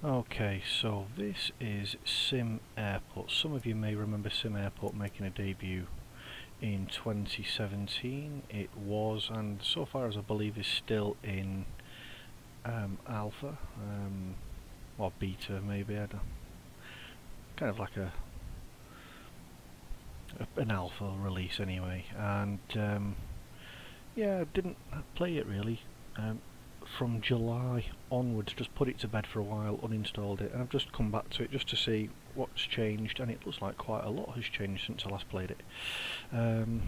Okay, so this is simairport. Some of you may remember simairport making a debut in 2017. It was, and so far as I believe is still in alpha, or beta maybe, I don't, kind of like an alpha release anyway. And yeah, I didn't play it really. From July onwards, just put it to bed for a while, uninstalled it, and I've just come back to it just to see what's changed, and it looks like quite a lot has changed since I last played it. And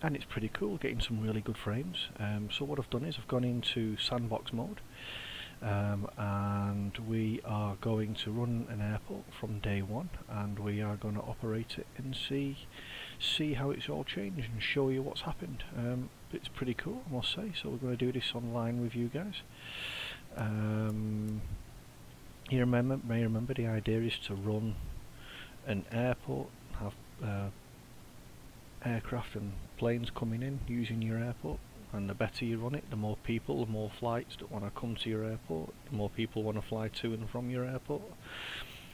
it's pretty cool, getting some really good frames. So what I've done is I've gone into sandbox mode, and we are going to run an airport from day one, and we are going to operate it and see how it's all changed and show you what's happened. It's pretty cool, I must say. So we're going to do this online with you guys. You may remember the idea is to run an airport, have aircraft and planes coming in using your airport, and the better you run it, the more people, the more flights that want to come to your airport, the more people want to fly to and from your airport,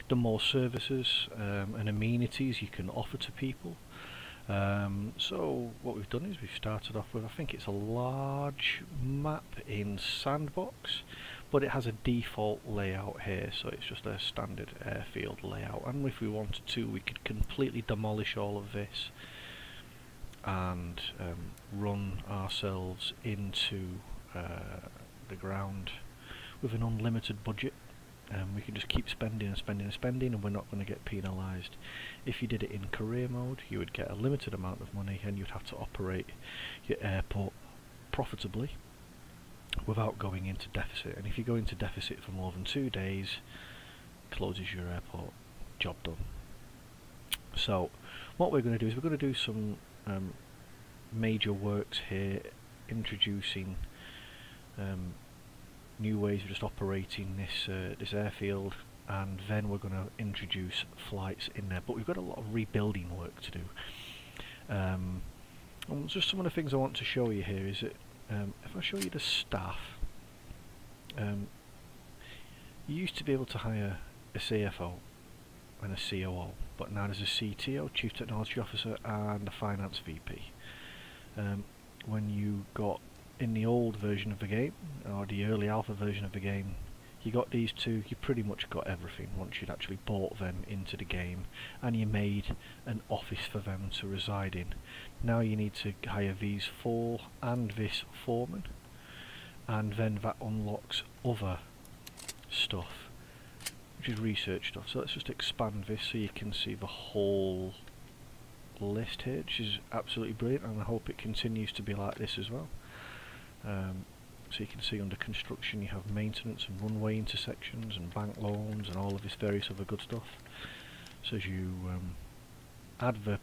the more services and amenities you can offer to people. So what we've done is we've started off with, I think it's a large map in sandbox, but it has a default layout here, so it's just a standard airfield layout, and if we wanted to we could completely demolish all of this and run ourselves into the ground with an unlimited budget. We can just keep spending and spending and spending, and we're not going to get penalised. If you did it in career mode, you would get a limited amount of money, and you'd have to operate your airport profitably without going into deficit. And if you go into deficit for more than 2 days, closes your airport. Job done. So what we're going to do is we're going to do some major works here, introducing new ways of just operating this airfield, and then we're going to introduce flights in there. But we've got a lot of rebuilding work to do. And just some of the things I want to show you here is that if I show you the staff, you used to be able to hire a CFO and a COO, but now there's a CTO, Chief Technology Officer, and a Finance VP. When you got in the old version of the game, or the early alpha version of the game, you got these two, you pretty much got everything once you'd actually bought them into the game, and you made an office for them to reside in. Now you need to hire these 4 and this foreman, and then that unlocks other stuff, which is research stuff. So let's just expand this so you can see the whole list here, which is absolutely brilliant, and I hope it continues to be like this as well. So you can see under construction you have maintenance and runway intersections and bank loans and all of this various other good stuff. So as you add the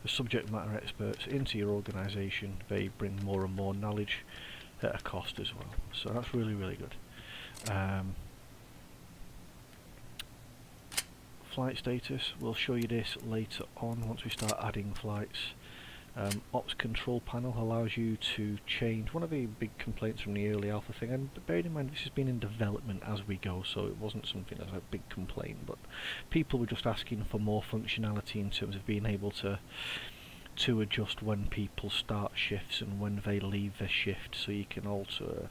subject matter experts into your organisation, they bring more and more knowledge at a cost as well. So that's really, really good. Flight status, we'll show you this later on once we start adding flights. Ops control panel allows you to change. One of the big complaints from the early alpha thing, and bearing in mind this has been in development as we go, so it wasn't something that's a big complaint, but people were just asking for more functionality in terms of being able to adjust when people start shifts and when they leave their shift, so you can alter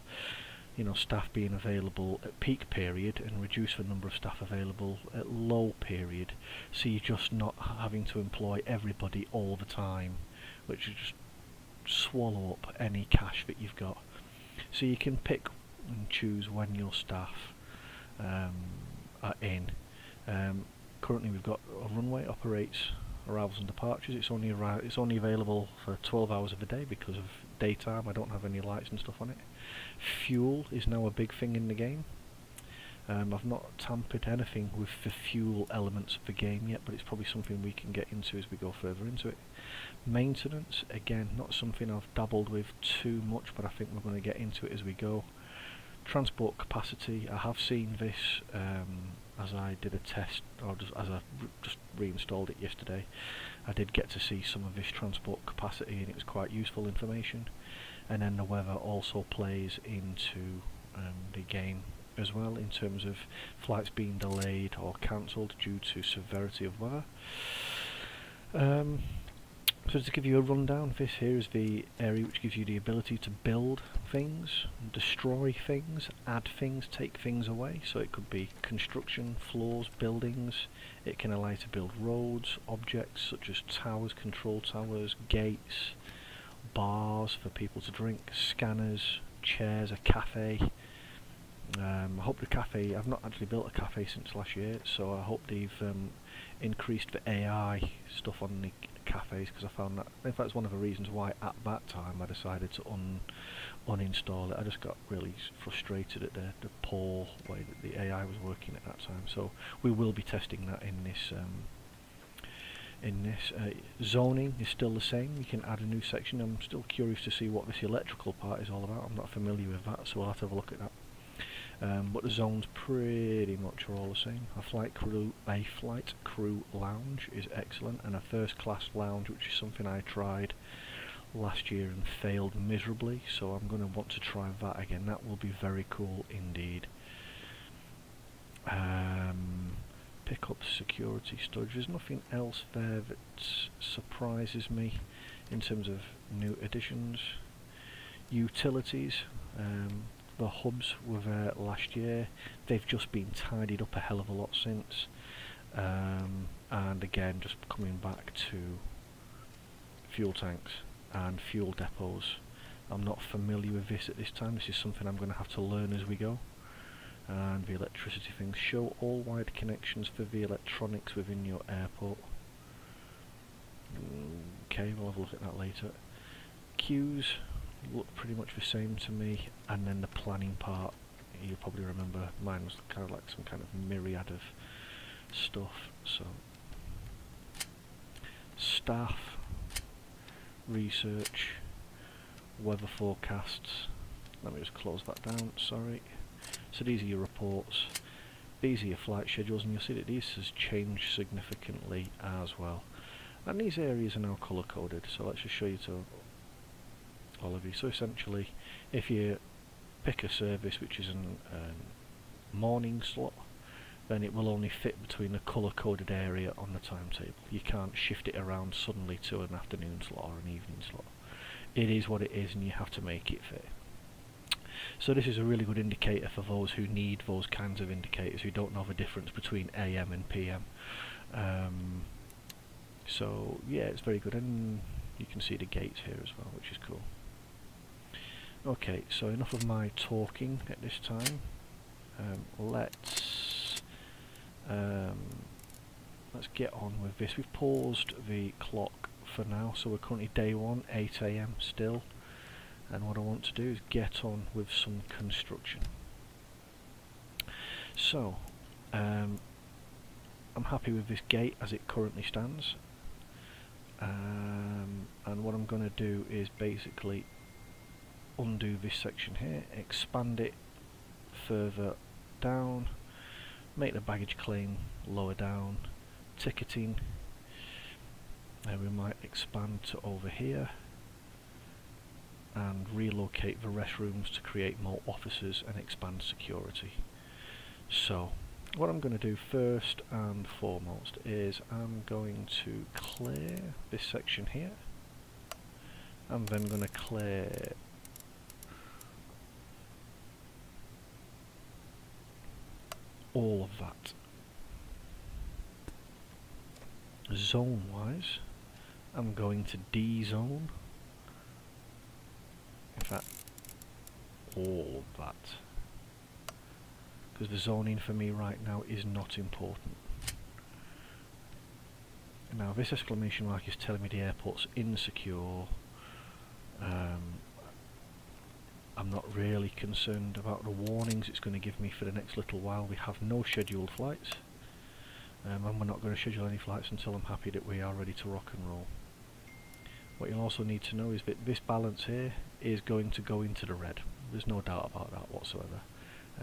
staff being available at peak period and reduce the number of staff available at low period, so you're just not having to employ everybody all the time, which is just swallow up any cash that you've got. So you can pick and choose when your staff are in. Currently we've got a runway operates arrivals and departures. It's only available for 12 hours of the day because of daytime. I don't have any lights and stuff on it. Fuel is now a big thing in the game. I've not tampered anything with the fuel elements of the game yet, but it's probably something we can get into as we go further into it. Maintenance, again, not something I've dabbled with too much, but I think we're going to get into it as we go. Transport capacity, I have seen this as I did a test, or as I just reinstalled it yesterday. I did get to see some of this transport capacity, and it was quite useful information. And then the weather also plays into again as well in terms of flights being delayed or cancelled due to severity of weather. So to give you a rundown, this here is the area which gives you the ability to build things, destroy things, add things, take things away. So it could be construction, floors, buildings. It can allow you to build roads, objects such as towers, control towers, gates, bars for people to drink, scanners, chairs, a cafe. I hope the cafe, I've not actually built a cafe since last year, so I hope they've increased the AI stuff on the cafes, because I found that, in fact, it's one of the reasons why at that time I decided to uninstall it. I just got really frustrated at the poor way that the AI was working at that time. So we will be testing that in this. Zoning is still the same. You can add a new section. I'm still curious to see what this electrical part is all about. I'm not familiar with that, so we'll have to have a look at that. But the zones pretty much are all the same. A flight crew lounge is excellent, and a first class lounge, which is something I tried last year and failed miserably, so I'm going to want to try that again. That will be very cool indeed. Pick up security storage. There's nothing else there that surprises me in terms of new additions. Utilities. The hubs were there last year. They've just been tidied up a hell of a lot since, and again just coming back to fuel tanks and fuel depots. I'm not familiar with this at this time. This is something I'm going to have to learn as we go. And the electricity things. Show all wired connections for the electronics within your airport. Okay, we'll have a look at that later. Queues look pretty much the same to me, and then the planning part, you'll probably remember mine was kind of like some kind of myriad of stuff. So staff, research, weather forecasts. Let me just close that down, sorry. So these are your reports, these are your flight schedules, and you'll see that these has changed significantly as well. And these areas are now colour coded, so let's just show you to all of you. So essentially, if you pick a service which is a morning slot, then it will only fit between the colour coded area on the timetable. You can't shift it around suddenly to an afternoon slot or an evening slot. It is what it is, and you have to make it fit. So this is a really good indicator for those who need those kinds of indicators, who don't know the difference between AM and PM. So yeah, it's very good, and you can see the gates here as well, which is cool. Okay, so enough of my talking at this time. Let's get on with this. We've paused the clock for now, so we're currently day 1, 8 AM still. And what I want to do is get on with some construction. So, I'm happy with this gate as it currently stands. And what I'm going to do is basically undo this section here, expand it further down, make the baggage claim lower down, ticketing, and we might expand to over here, and relocate the restrooms to create more officers and expand security. So what I'm going to do first and foremost is I'm going to clear this section here. I'm then going to clear all of that. Zone wise, I'm going to D-zone, in fact all of that, because the zoning for me right now is not important. Now this exclamation mark is telling me the airport's insecure. I'm not really concerned about the warnings it's going to give me for the next little while. We have no scheduled flights, and we're not going to schedule any flights until I'm happy that we are ready to rock and roll. What you'll also need to know is that this balance here is going to go into the red. There's no doubt about that whatsoever.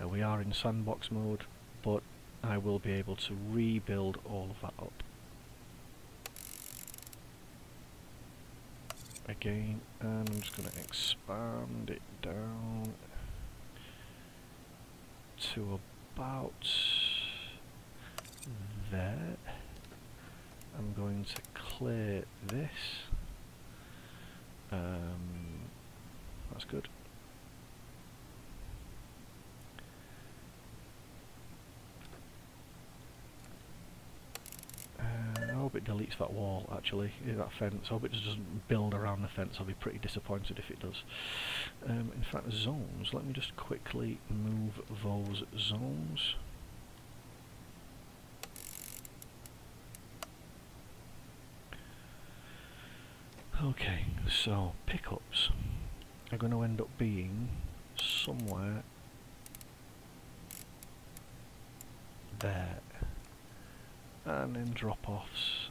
We are in sandbox mode, but I will be able to rebuild all of that up. Again, and I'm just going to expand it down. to about there. I'm going to clear this. That's good. I hope it deletes that wall, actually, that fence. I hope it just doesn't build around the fence. I'll be pretty disappointed if it does. In fact, zones, let me just quickly move those zones. Okay, so pickups are going to end up being somewhere there, and then drop-offs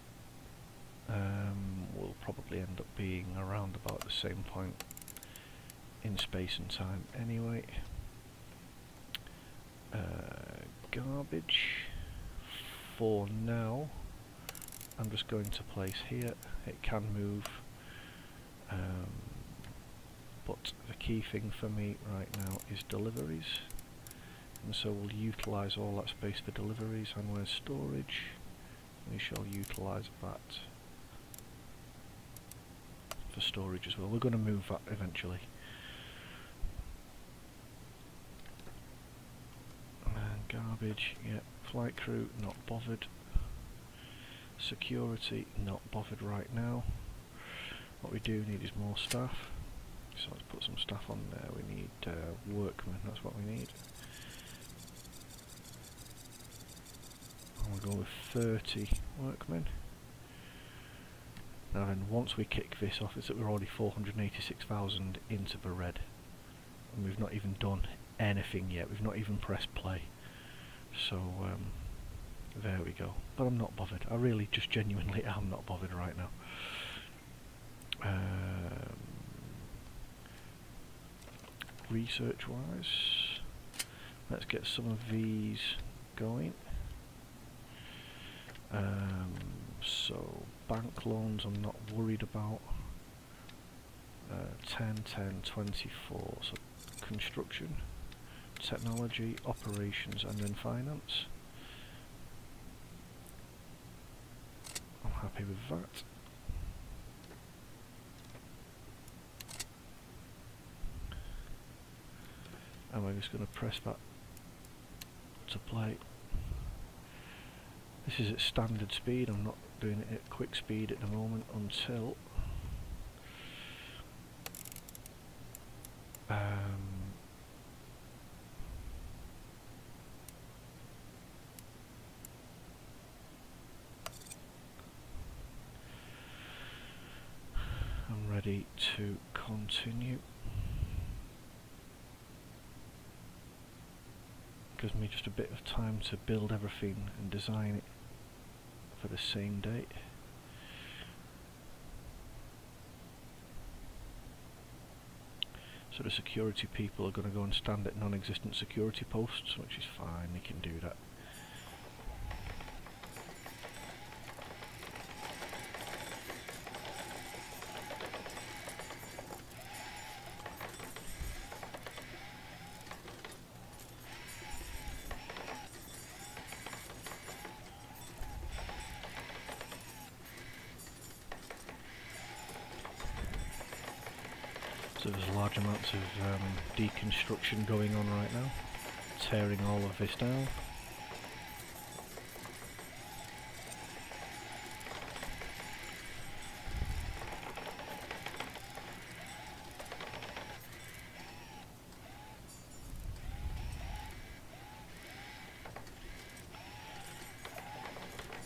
will probably end up being around about the same point in space and time anyway. Garbage for now I'm just going to place here. It can move, but the key thing for me right now is deliveries, and so we'll utilise all that space for deliveries. And where's storage? We shall utilise that for storage as well. We're going to move that eventually. And garbage, yeah. Flight crew, not bothered. Security, not bothered right now. What we do need is more staff, so let's put some staff on there. We need workmen, that's what we need. And we'll go with 30 workmen. Now then, once we kick this off, it's that we're already 486,000 into the red, and we've not even done anything yet. We've not even pressed play. So there we go. But I'm not bothered. I really just genuinely am not bothered right now. Research wise, let's get some of these going. So bank loans I'm not worried about. 10, 10, 24. So construction, technology, operations, and then finance. I'm happy with that. And we're just going to press that to play. This is at standard speed. I'm not doing it at quick speed at the moment until I'm ready to continue. Gives me just a bit of time to build everything and design it for the same date. So the security people are going to go and stand at non-existent security posts, which is fine, they can do that. So there's large amounts of deconstruction going on right now, tearing all of this down.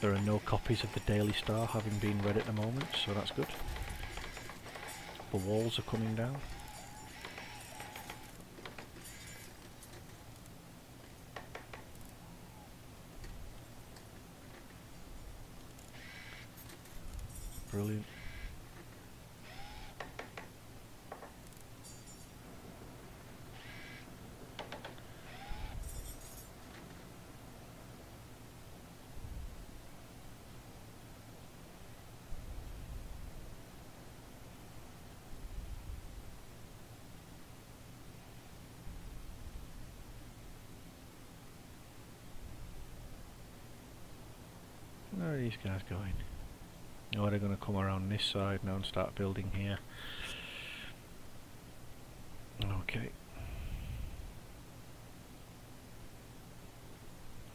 There are no copies of the Daily Star having been read at the moment, so that's good. The walls are coming down. Brilliant. these guys going? Oh, they're going to come around this side now and start building here. Okay.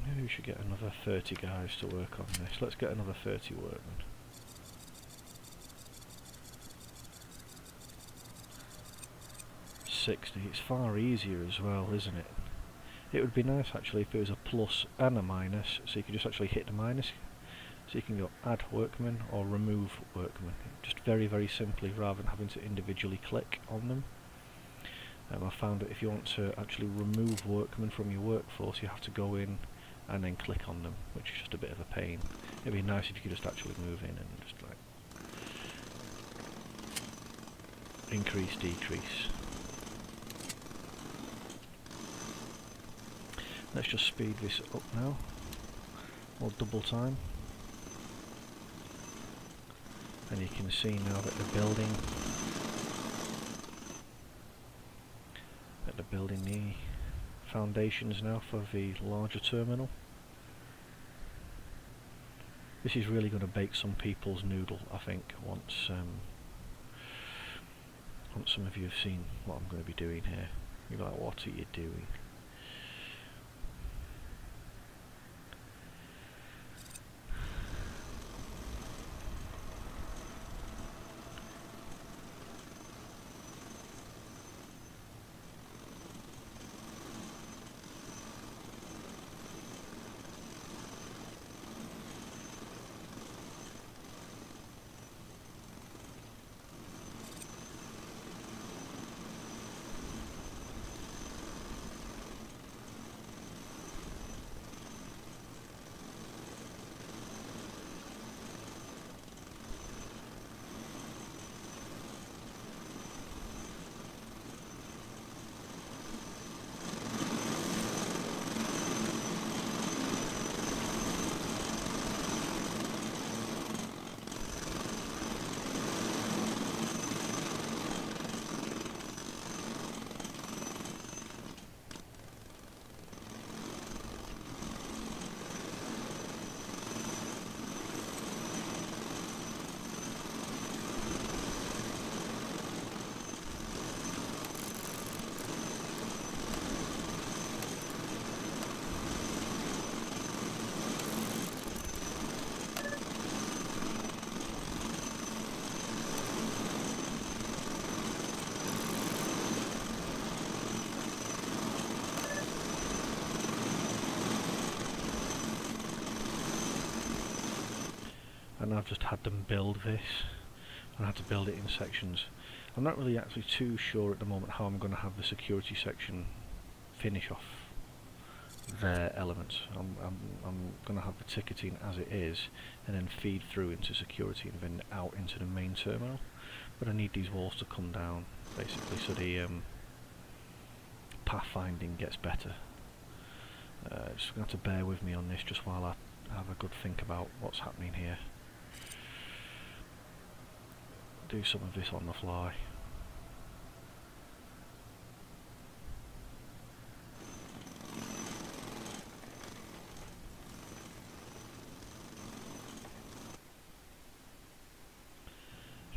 Maybe we should get another 30 guys to work on this. Let's get another 30 workmen. 60. It's far easier as well, isn't it? It would be nice actually if it was a plus and a minus, so you could just actually hit the minus. So you can go add workmen or remove workmen, just very, very simply, rather than having to individually click on them. I found that if you want to actually remove workmen from your workforce, you have to go in and then click on them, which is just a bit of a pain. It'd be nice if you could just actually move in and just like increase, decrease. Let's just speed this up now, or double time. And you can see now that they're building the foundations now for the larger terminal. This is really going to bake some people's noodle, I think, once some of you have seen what I'm going to be doing here. You're like, what are you doing? And I've just had them build this, and I had to build it in sections. I'm not really actually too sure at the moment how I'm going to have the security section finish off their elements. I'm going to have the ticketing as it is, and then feed through into security and then out into the main terminal. But I need these walls to come down, basically, so the pathfinding gets better. Just going to have to bear with me on this just while I have a good think about what's happening here. Do some of this on the fly.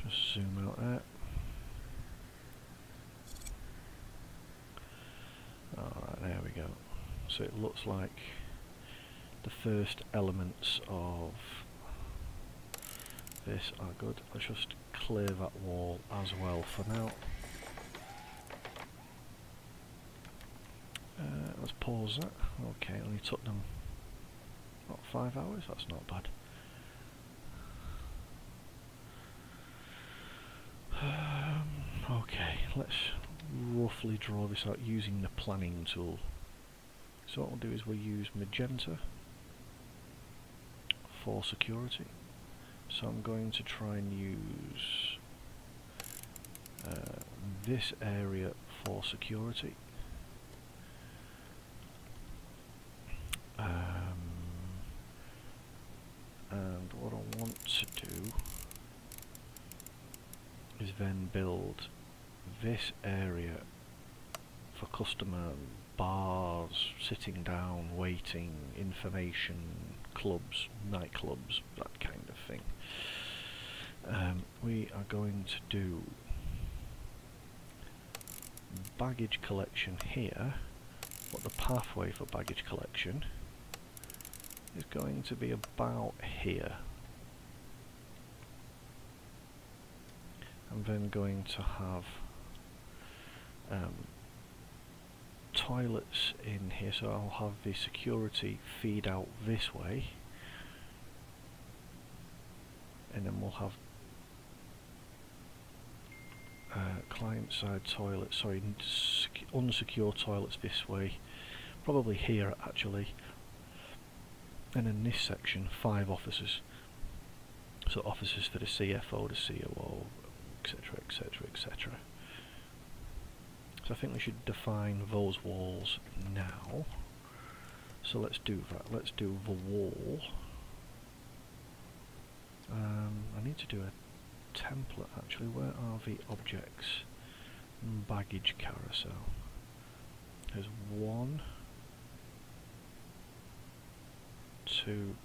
Just zoom out there. Alright, there we go. So it looks like the first elements of this are good. Let's just clear that wall as well for now. Let's pause that. Okay, it only took them, what, 5 hours? That's not bad. Okay, let's roughly draw this out using the planning tool. So what we'll do is we'll use magenta for security. So I'm going to try and use this area for security. And what I want to do is then build this area for customer bars, sitting down, waiting, information, clubs, nightclubs, that kind of thing. We are going to do baggage collection here, but the pathway for baggage collection is going to be about here. I'm then going to have toilets in here, so I'll have the security feed out this way, and then we'll have client side toilets, sorry, unsecure toilets this way, probably here actually, and in this section 5 officers, so officers for the CFO, the COO, etc, etc, etc. So I think we should define those walls now. So let's do that. Let's do the wall. I need to do a template actually. Where are the objects? Baggage carousel. There's 1, 2,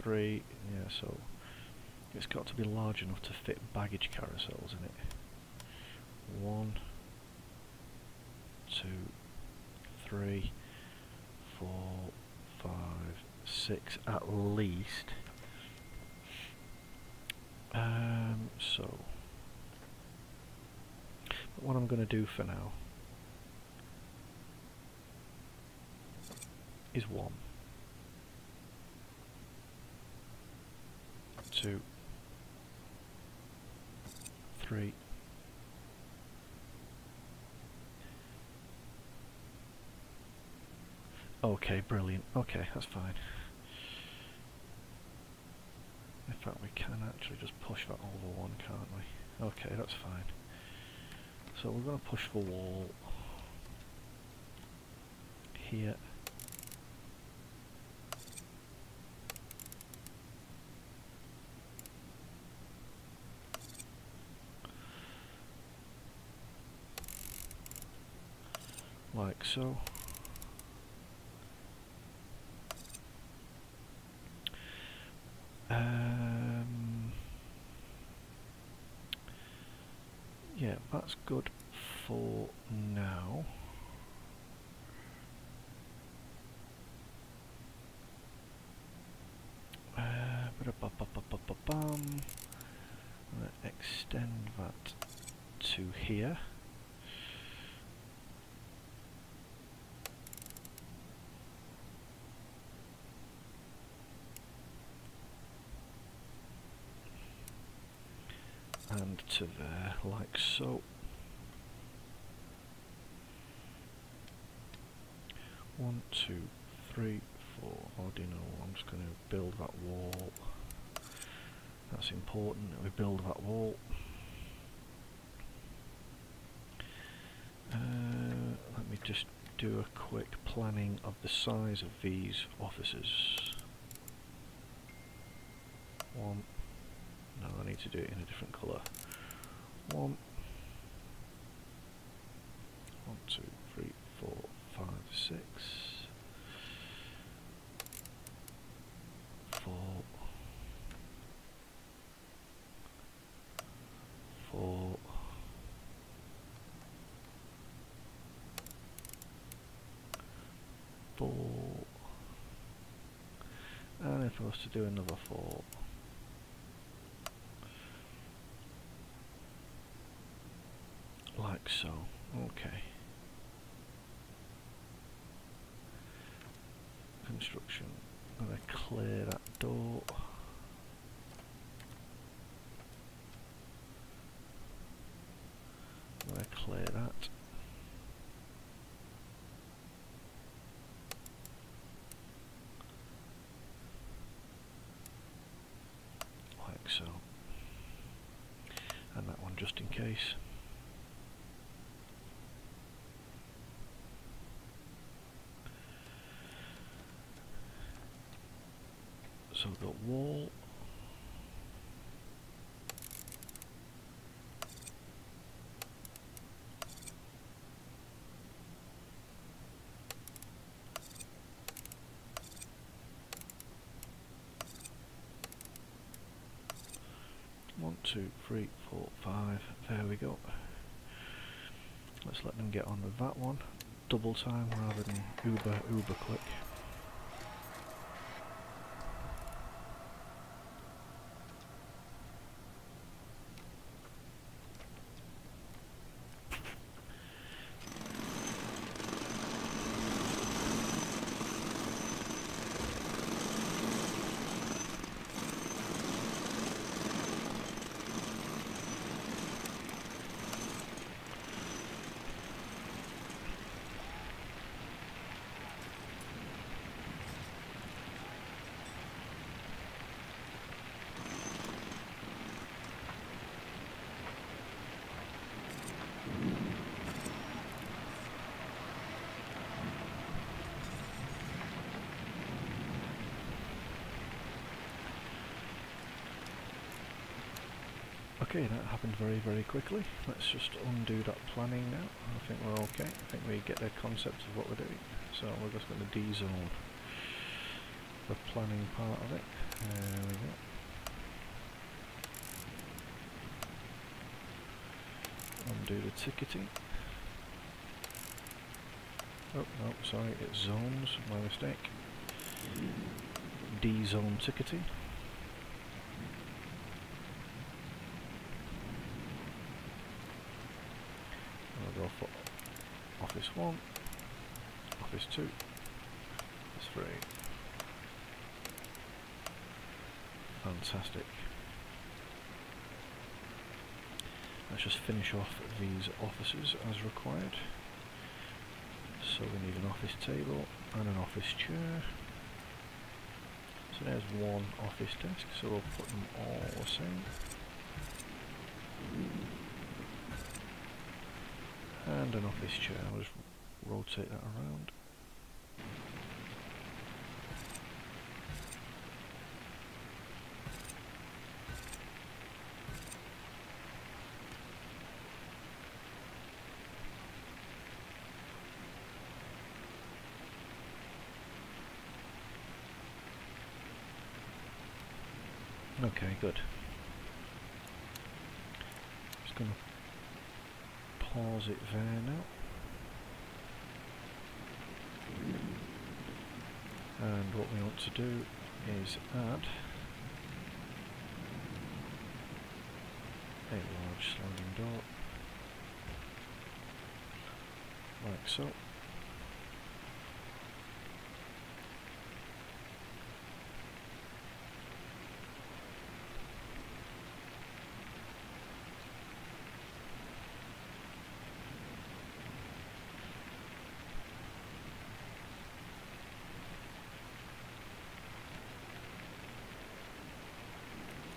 3. Yeah, so it's got to be large enough to fit baggage carousels in it. 1, 2, 3, 4, 5, 6 at least. So what I'm going to do for now is 1, 2, 3, okay, brilliant. Okay, that's fine. In fact, we can actually just push that over 1, can't we? Okay, that's fine. So we're going to push the wall here. Like so. Yeah, that's good for now. I'm going to extend that to here. And to there, like so. 1, 2, 3, 4. Ordinal. I'm just going to build that wall. That's important that we build that wall. Let me just do a quick planning of the size of these offices. 1. No, I need to do it in a different colour. 1, 1, 2, 3, 4, 5, 6, 4, 4, 4, and if I was to do another 4. Like so. Okay. Construction. I'm going to clear that door. I'm going to clear that. Like so. And that one just in case. So the wall, 2, 3, 4, 5. There we go. Let's let them get on with that one. Double time rather than uber quick. Okay, that happened very, very quickly. Let's just undo that planning now. I think we're okay. I think we get the concept of what we're doing. So we're just going to D-zone the planning part of it. There we go. Undo the ticketing. Oh, no, sorry, it's zones, my mistake. D-zone ticketing. I'll go for Office 1, Office 2, Office 3. Fantastic. Let's just finish off these offices as required. So we need an office table and an office chair. So there's one office desk, so we'll put them all the same. And an office chair, I'll just rotate that around. Okay, good. Just going to pause it there now. And what we want to do is add a large sliding door, like so.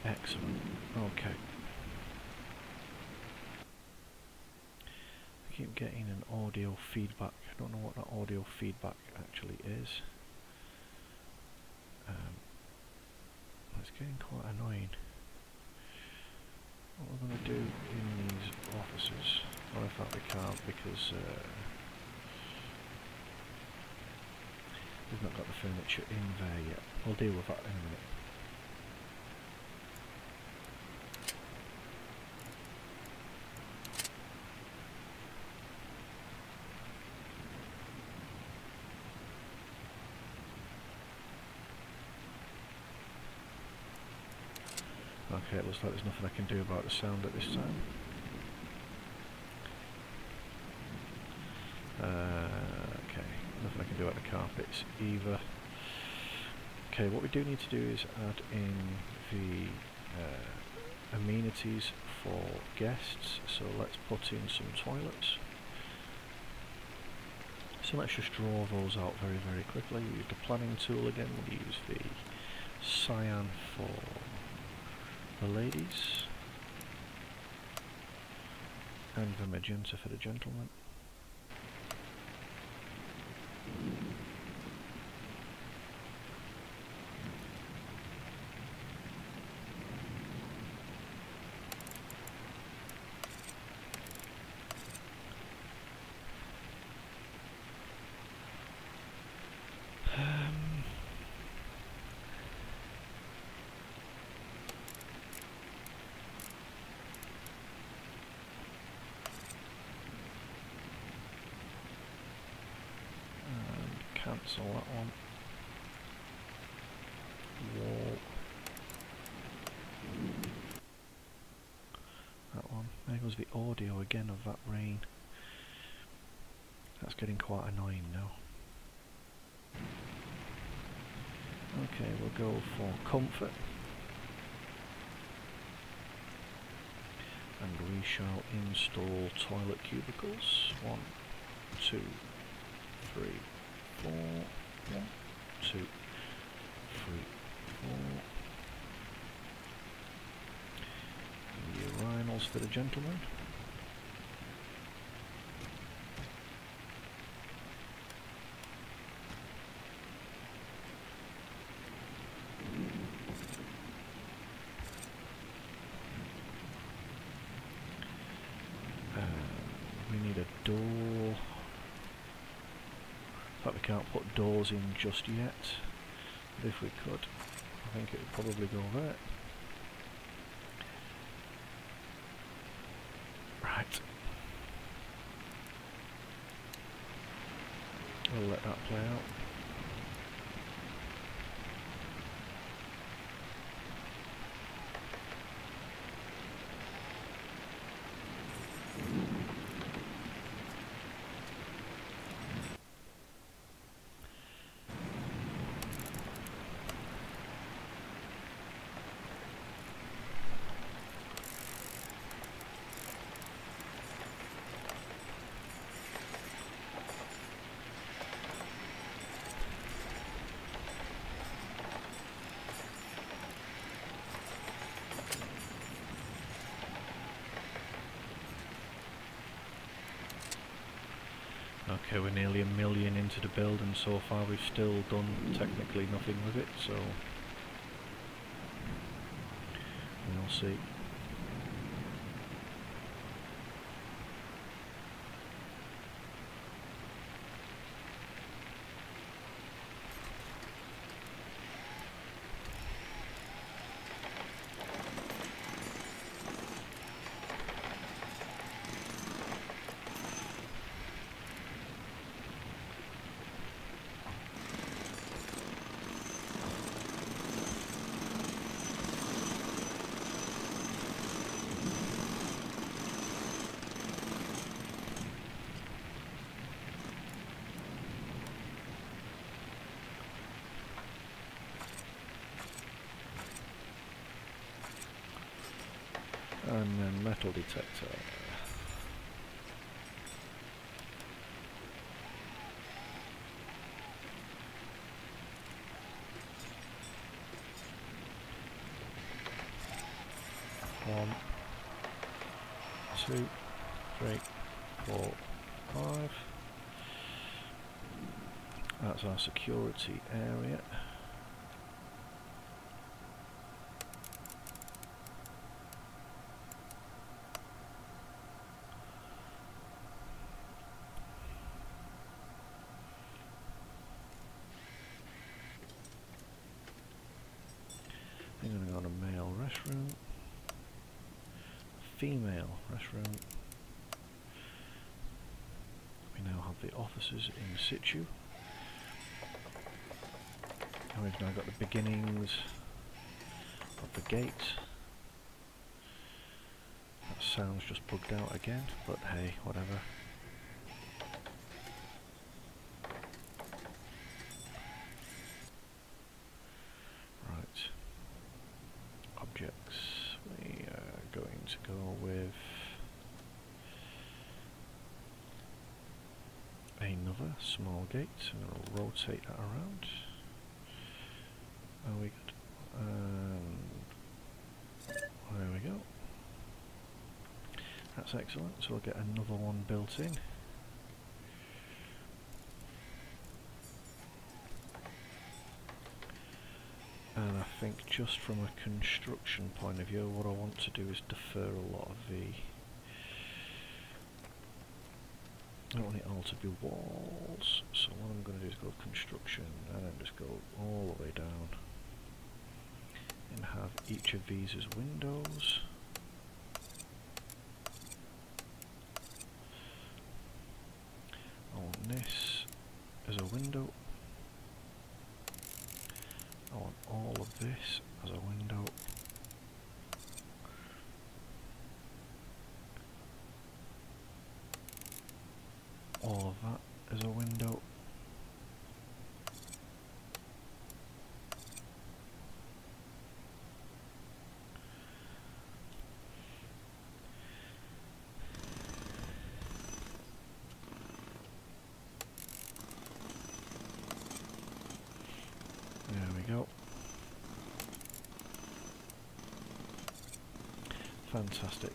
Excellent. Okay. I keep getting an audio feedback. I don't know what that audio feedback actually is. It's getting quite annoying. What we're going to do in these offices, well, in fact we can't because we've not got the furniture in there yet. We'll deal with that in a minute. Okay, it looks like there's nothing I can do about the sound at this time. Okay, nothing I can do about the carpets either. Okay, what we do need to do is add in the amenities for guests. So let's put in some toilets. So let's just draw those out very, very quickly. We use the planning tool again. We'll use the cyan for the ladies and the magenta for the gentlemen. cancel that one. Wall. That one. There goes the audio again of that rain. That's getting quite annoying now. Okay, we'll go for comfort. And we shall install toilet cubicles. 1, 2, 3, 4. 1, 2, 3, 4. Urinals for the gentlemen. We need a door. But we can't put doors in just yet. But if we could, I think it would probably go there. Right. We'll let that play out. Okay, we're nearly 1 million into the build and so far we've still done technically nothing with it, so we'll see. And then metal detector. One, 2, 3, 4, 5. That's our security area. I'm going to go on a male restroom, female restroom. We now have the officers in situ. And we've now got the beginnings of the gate. That sound's just bugged out again, but hey, whatever. We are going to go with another small gate, and we'll rotate that around. Are we good? There we go. That's excellent, so we'll get another one built in. And I think just from a construction point of view, what I want to do is defer a lot of the... I don't want it all to be walls, so what I'm going to do is go construction and then just go all the way down and have each of these as windows. I want this as a window. I want all of this as a window. All of that as a window. There we go. Fantastic.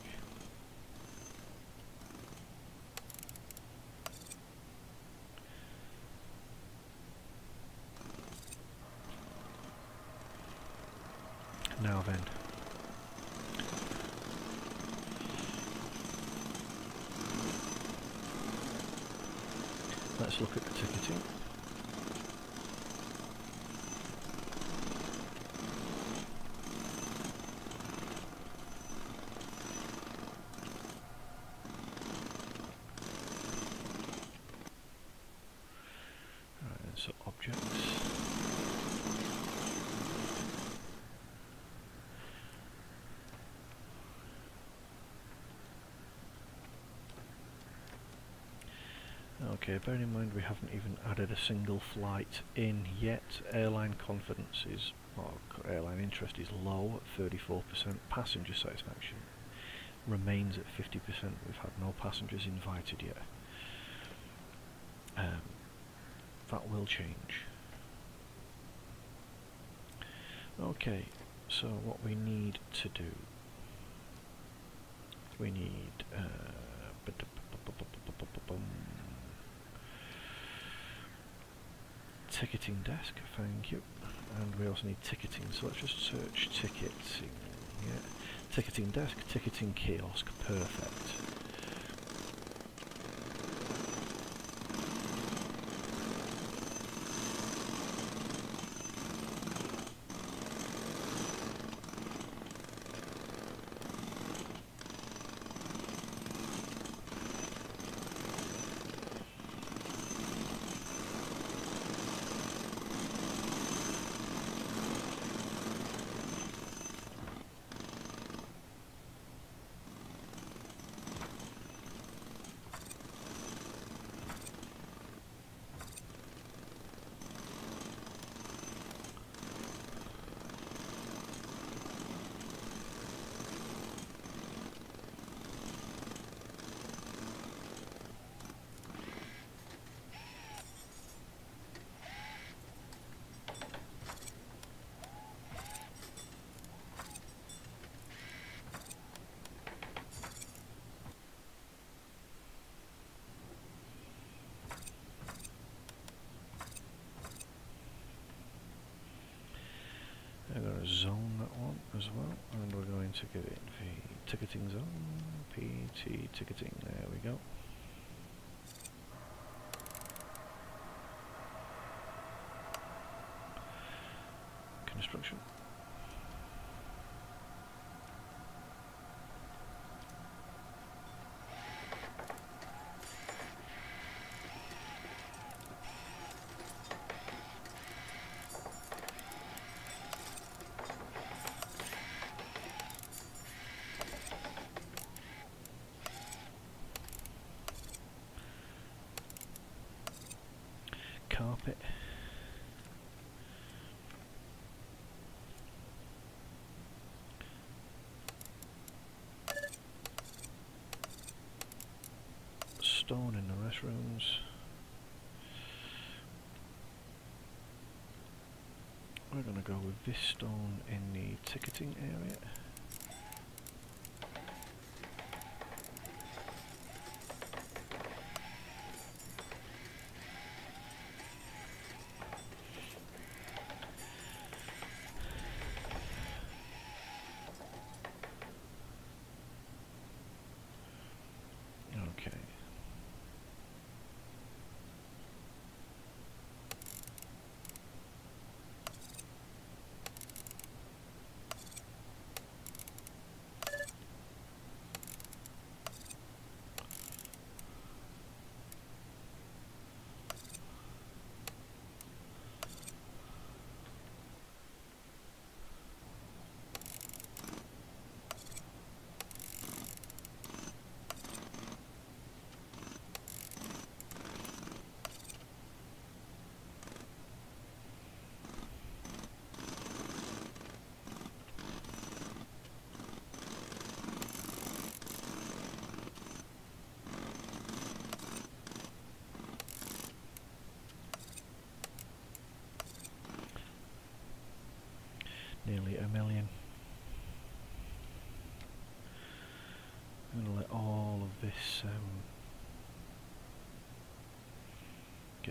Now then, let's look at the ticketing. Right, so objects. Okay, bearing in mind we haven't even added a single flight in yet. Airline confidence is, or airline interest is low at 34%. Passenger satisfaction remains at 50%. We've had no passengers invited yet. That will change. Okay, so what we need to do, we need ticketing desk, thank you, and we also need ticketing, so let's just search ticketing. Yeah, ticketing desk, ticketing kiosk, perfect. I'm going to zone that one as well, and we're going to give it the ticketing zone, PT ticketing, there we go. Construction. Carpet. Stone in the restrooms. We're going to go with this stone in the ticketing area. Okay.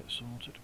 get sorted.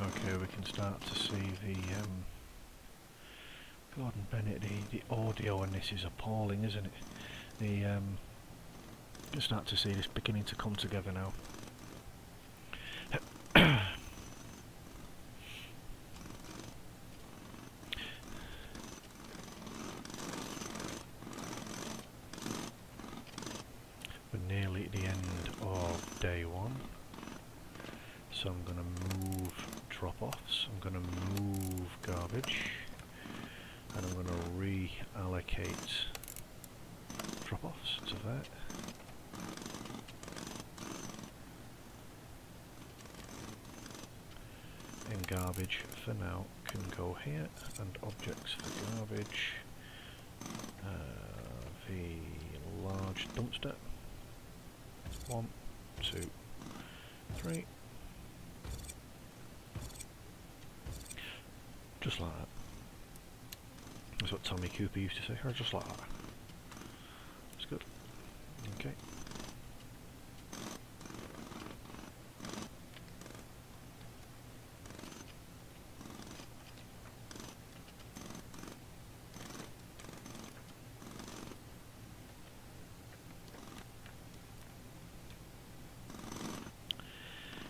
Okay, we can start to see the Gordon Bennett, the audio on this is appalling, isn't it? You can start to see this beginning to come together now. We're nearly at the end of day one, so I'm going to move drop-offs, I'm going to move garbage, and I'm going to reallocate drop-offs to that. And garbage for now can go here, and objects for garbage, the large dumpster, 1, 2, 3, just like that. That's what Tommy Cooper used to say, or just like that. It's good. Okay.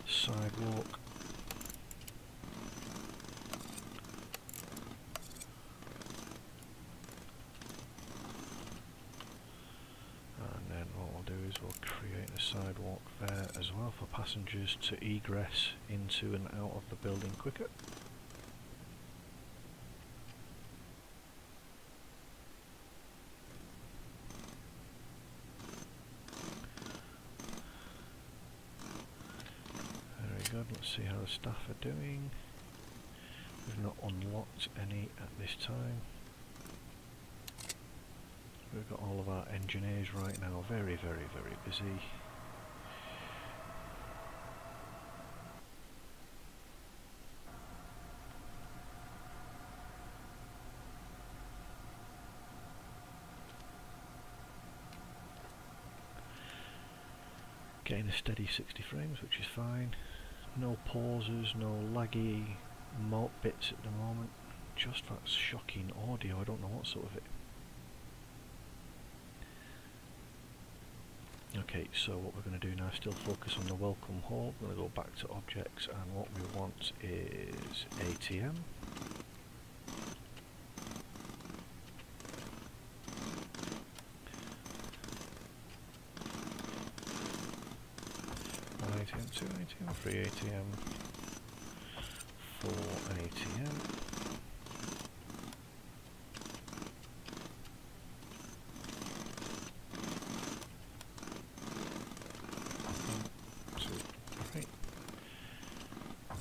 Sidewalk. And then what we'll do is we'll create a sidewalk there as well for passengers to egress into and out of the building quicker. Good. Let's see how the staff are doing. We've not unlocked any at this time. We've got all of our engineers right now very, very, very busy. Getting a steady 60 frames, which is fine. No pauses, no laggy bits at the moment. Just that shocking audio, I don't know what's up with it. Okay, so what we're going to do now is still focus on the welcome hall. We're going to go back to objects, and what we want is ATM. ATM, 2 ATM, 3 ATM, 4 ATM.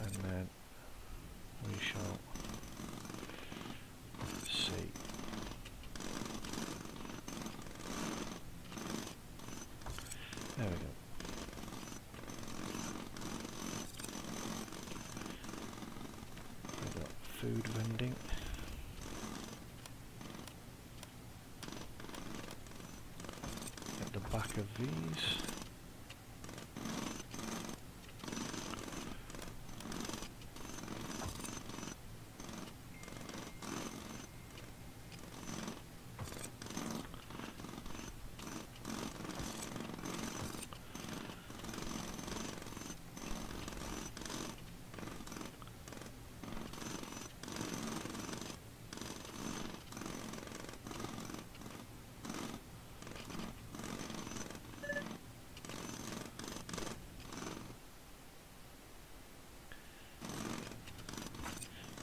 And then we shall see. There we go. We've got food vending. At the back of these.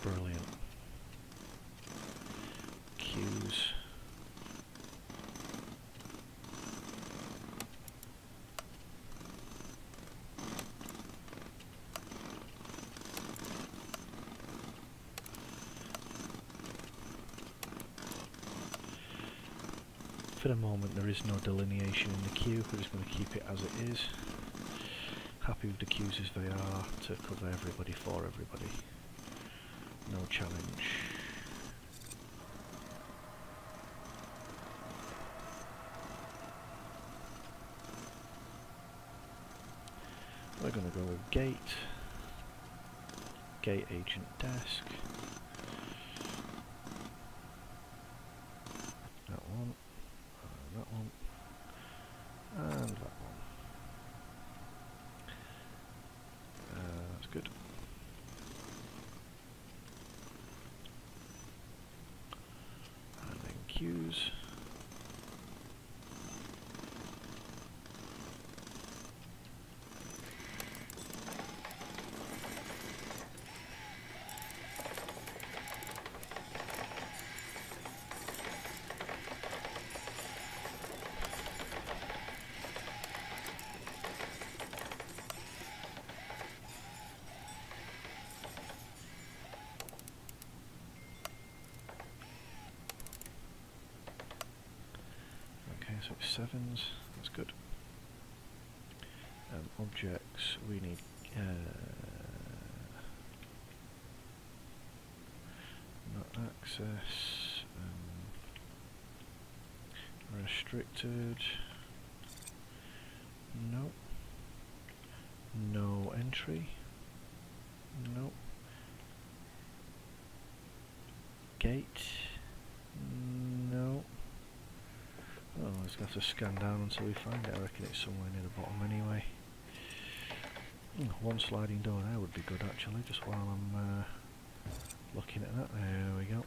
Brilliant. Queues. For the moment there is no delineation in the queue, we're just going to keep it as it is. Happy with the queues as they are to cover everybody for everybody. No challenge. We're going to go with gate agent desk. That one. That one, and that one. That's good. And then queues. So it's sevens, that's good. Objects, we need not access, restricted, no, no entry, no, gate, no. Oh, we'll just have to scan down until we find it. I reckon it's somewhere near the bottom anyway. One sliding door there would be good actually, just while I'm looking at that. There we go.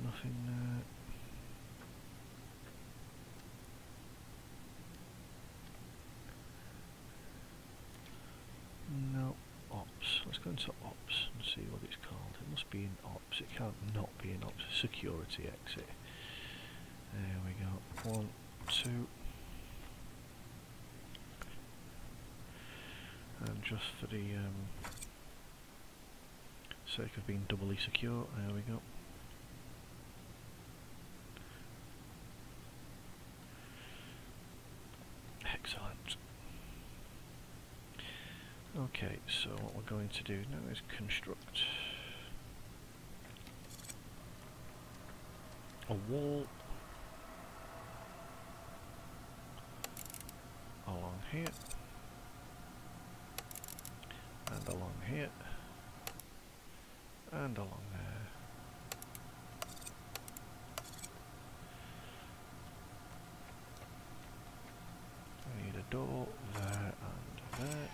Nothing there. No, ops. Let's go into ops and see what it's called. It must be in ops. It can't not be in ops. Security exit. There we go. 1, 2. And just for the sake of being doubly secure, there we go. Excellent. Okay, so what we're going to do now is construct a wall along here and along here and along there. I need a door there and there.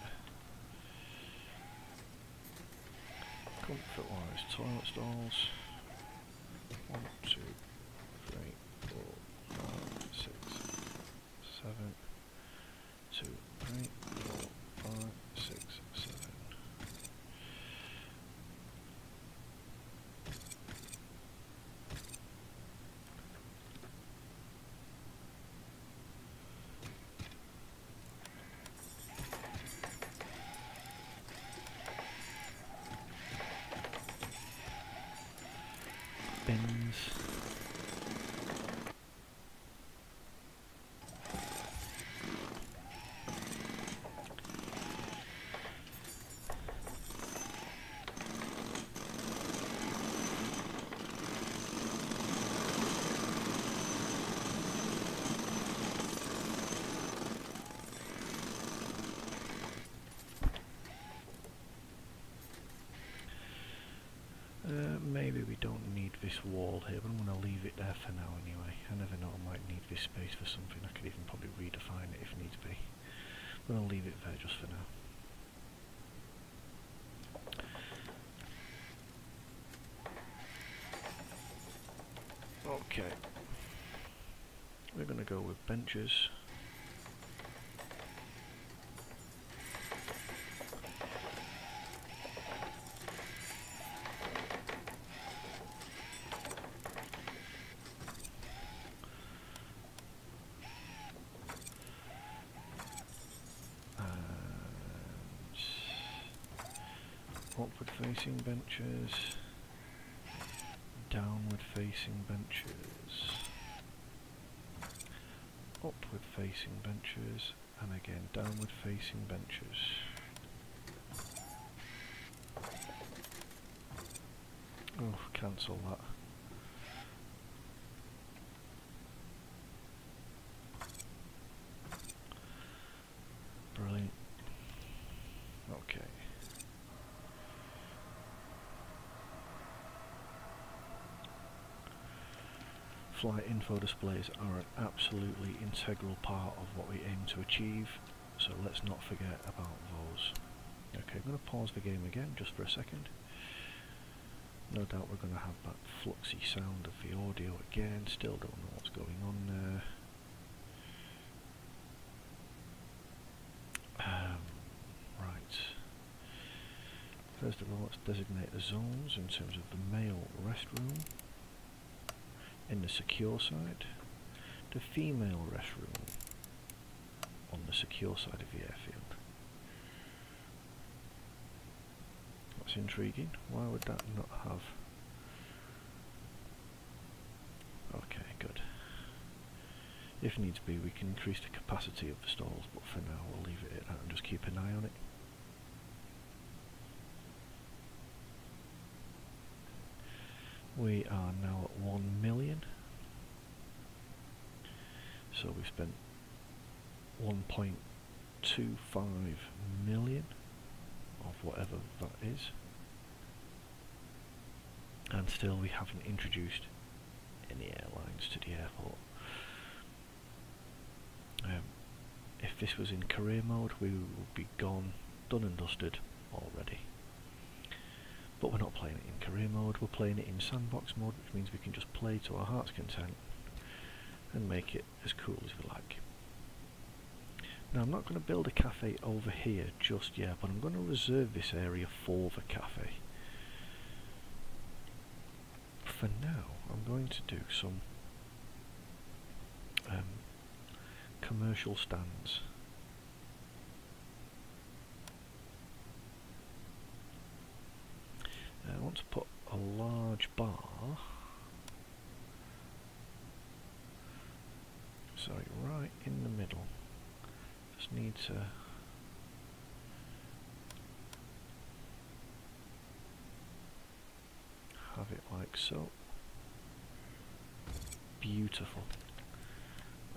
Comfort wise, toilet stalls. 1, 2, 3, 4, 5, 6, 7. 2, 3, 4, 5, 6, 7. Bins. Maybe we don't need this wall here, but I'm going to leave it there for now anyway. I never know, I might need this space for something. I could even probably redefine it if needs be. I'm going to leave it there just for now. Okay. We're going to go with benches. Upward facing benches, downward facing benches, upward facing benches, and again downward facing benches. Oh, cancel that. Brilliant. Okay. Flight info displays are an absolutely integral part of what we aim to achieve, so let's not forget about those. Okay, I'm going to pause the game again just for a second. No doubt we're going to have that fluxy sound of the audio again, still don't know what's going on there. Right. First of all, let's designate the zones in terms of the male restroom in the secure side, the female restroom on the secure side of the airfield. That's intriguing. Why would that not have... Okay, good. If needs be, we can increase the capacity of the stalls, but for now we'll leave it at that and just keep an eye on it. We are now at 1 million. So we've spent 1.25 million of whatever that is. And still we haven't introduced any airlines to the airport. If this was in career mode, we would be gone, done and dusted already. But we're not playing it in career mode, we're playing it in sandbox mode, which means we can just play to our heart's content and make it as cool as we like. Now I'm not going to build a cafe over here just yet, but I'm going to reserve this area for the cafe. For now, I'm going to do some commercial stands. I want to put a large bar, sorry, right in the middle. Just need to have it like so. Beautiful.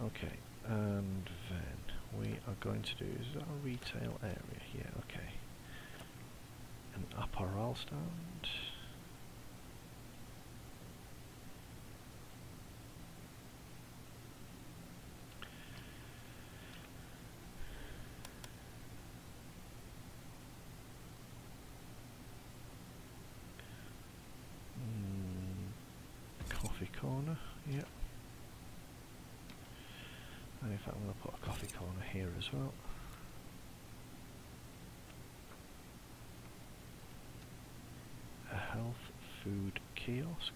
Okay, and then we are going to do, is that a retail area? Yeah, okay. An apparel stand. Coffee corner, yep. And in fact I'm going to put a coffee corner here as well. A health food kiosk.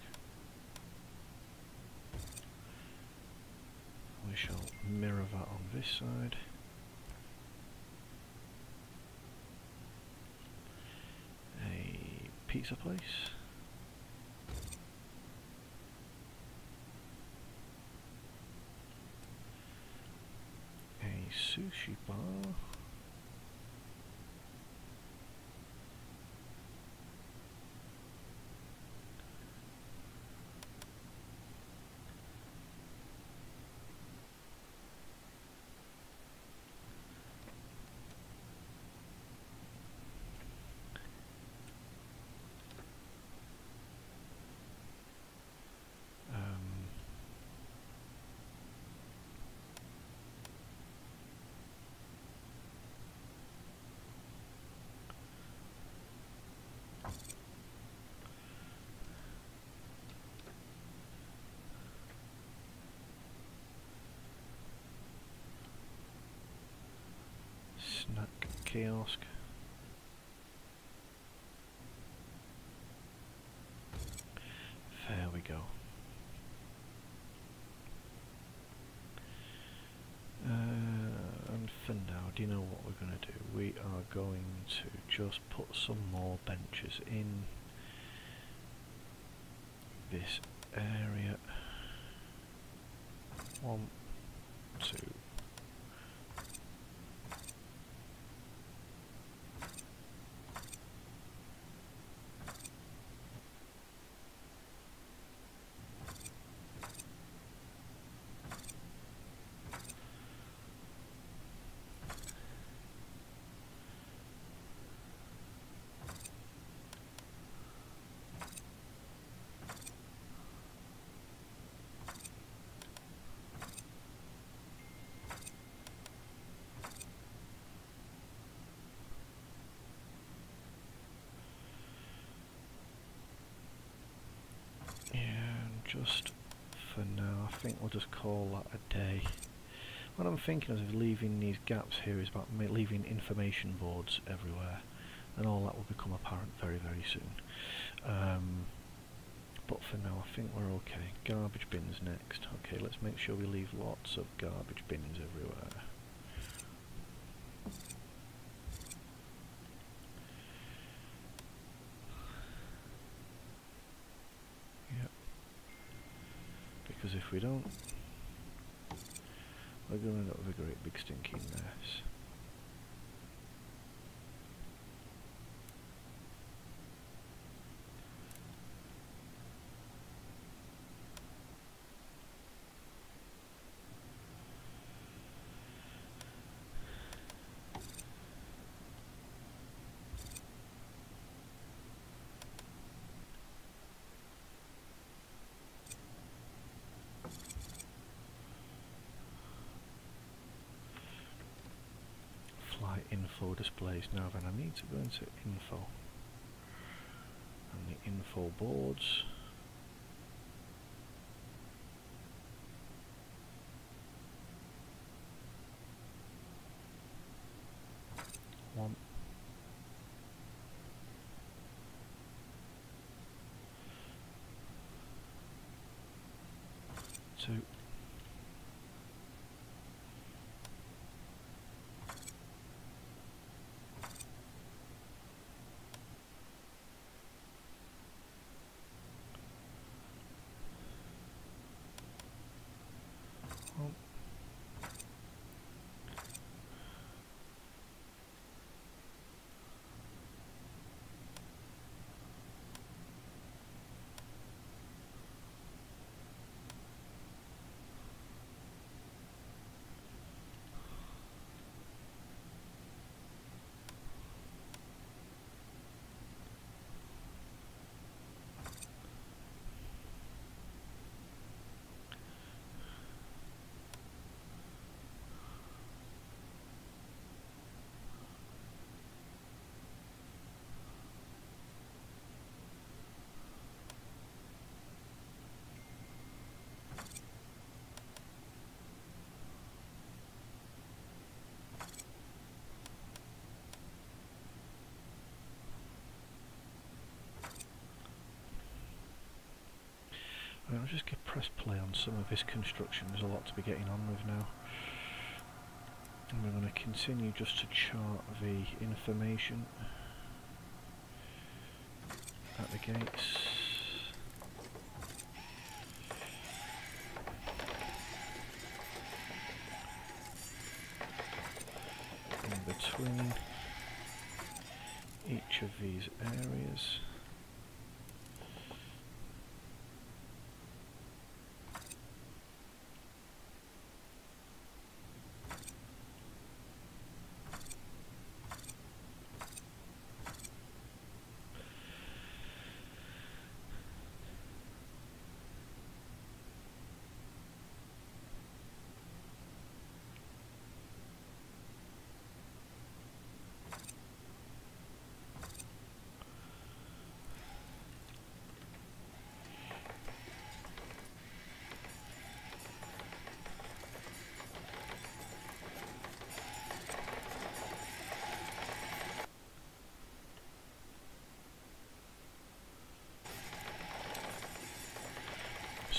We shall mirror that on this side. A pizza place. A sushi bar. snack kiosk. There we go. And for now, do you know what we're going to do? We are going to just put some more benches in this area. 1, 2. Just for now, I think we'll just call that a day. What I'm thinking of leaving these gaps here is about leaving information boards everywhere, and all that will become apparent very, very soon. But for now, I think we're okay. Garbage bins next. Okay, let's make sure we leave lots of garbage bins everywhere. Because if we don't, we're going to end up with a great big stinking mess. Info displays. Now then, I need to go into info and the info boards. One, two. I'll just press play on some of this construction. There's a lot to be getting on with now. And we're going to continue just to chart the information at the gates. In between each of these areas.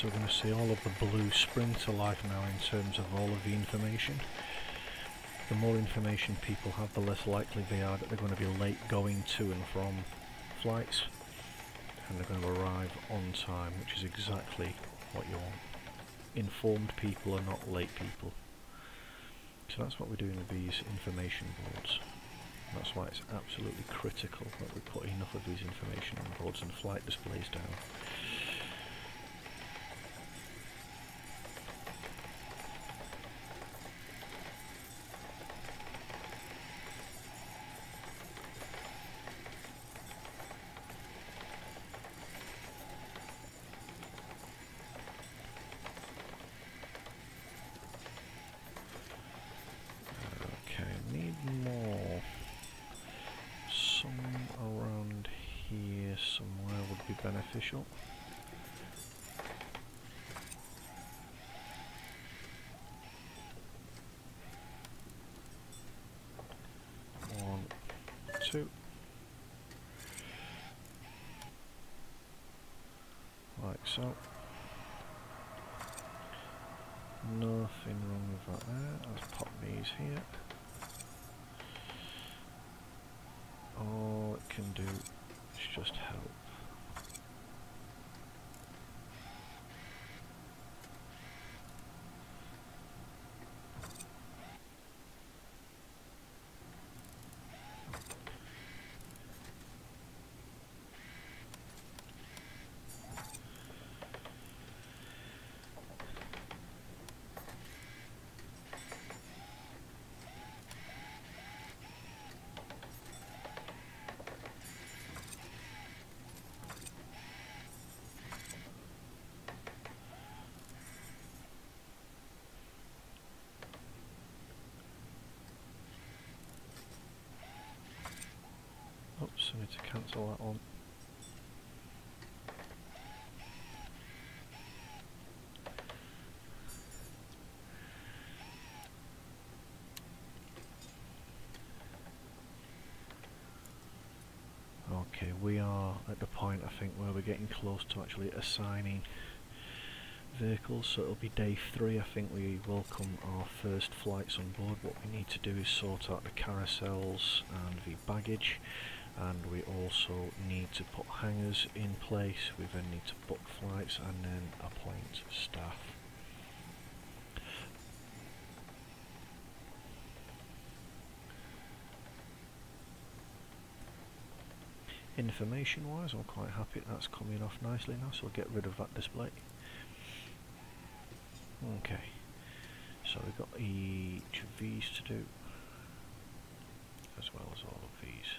so we're going to see all of the blue spring to life now in terms of all of the information. The more information people have, the less likely they are that they're going to be late going to and from flights, and they're going to arrive on time, which is exactly what you want. Informed people are not late people. So that's what we're doing with these information boards. That's why it's absolutely critical that we put enough of these information boards and flight displays down. Beneficial. One, two. Like so. Nothing wrong with that there. Let's pop these here. All it can do is just help. Oops, I need to cancel that one. Okay, we are at the point, I think, where we're getting close to actually assigning vehicles, so it'll be day 3. I think we welcome our first flights on board. What we need to do is sort out the carousels and the baggage, and we also need to put hangars in place. We then need to book flights and then appoint staff. Information wise, I'm quite happy that's coming off nicely now, so we'll get rid of that display. Okay, so we've got each of these to do, as well as all of these.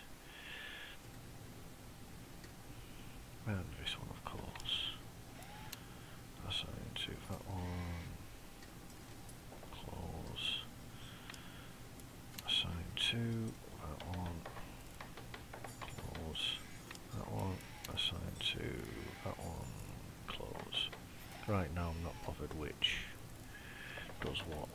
And this one, of course. Assign to that one. Close. Assign to that one. Close. That one. Assign to that one. Close. Right now I'm not bothered which does what.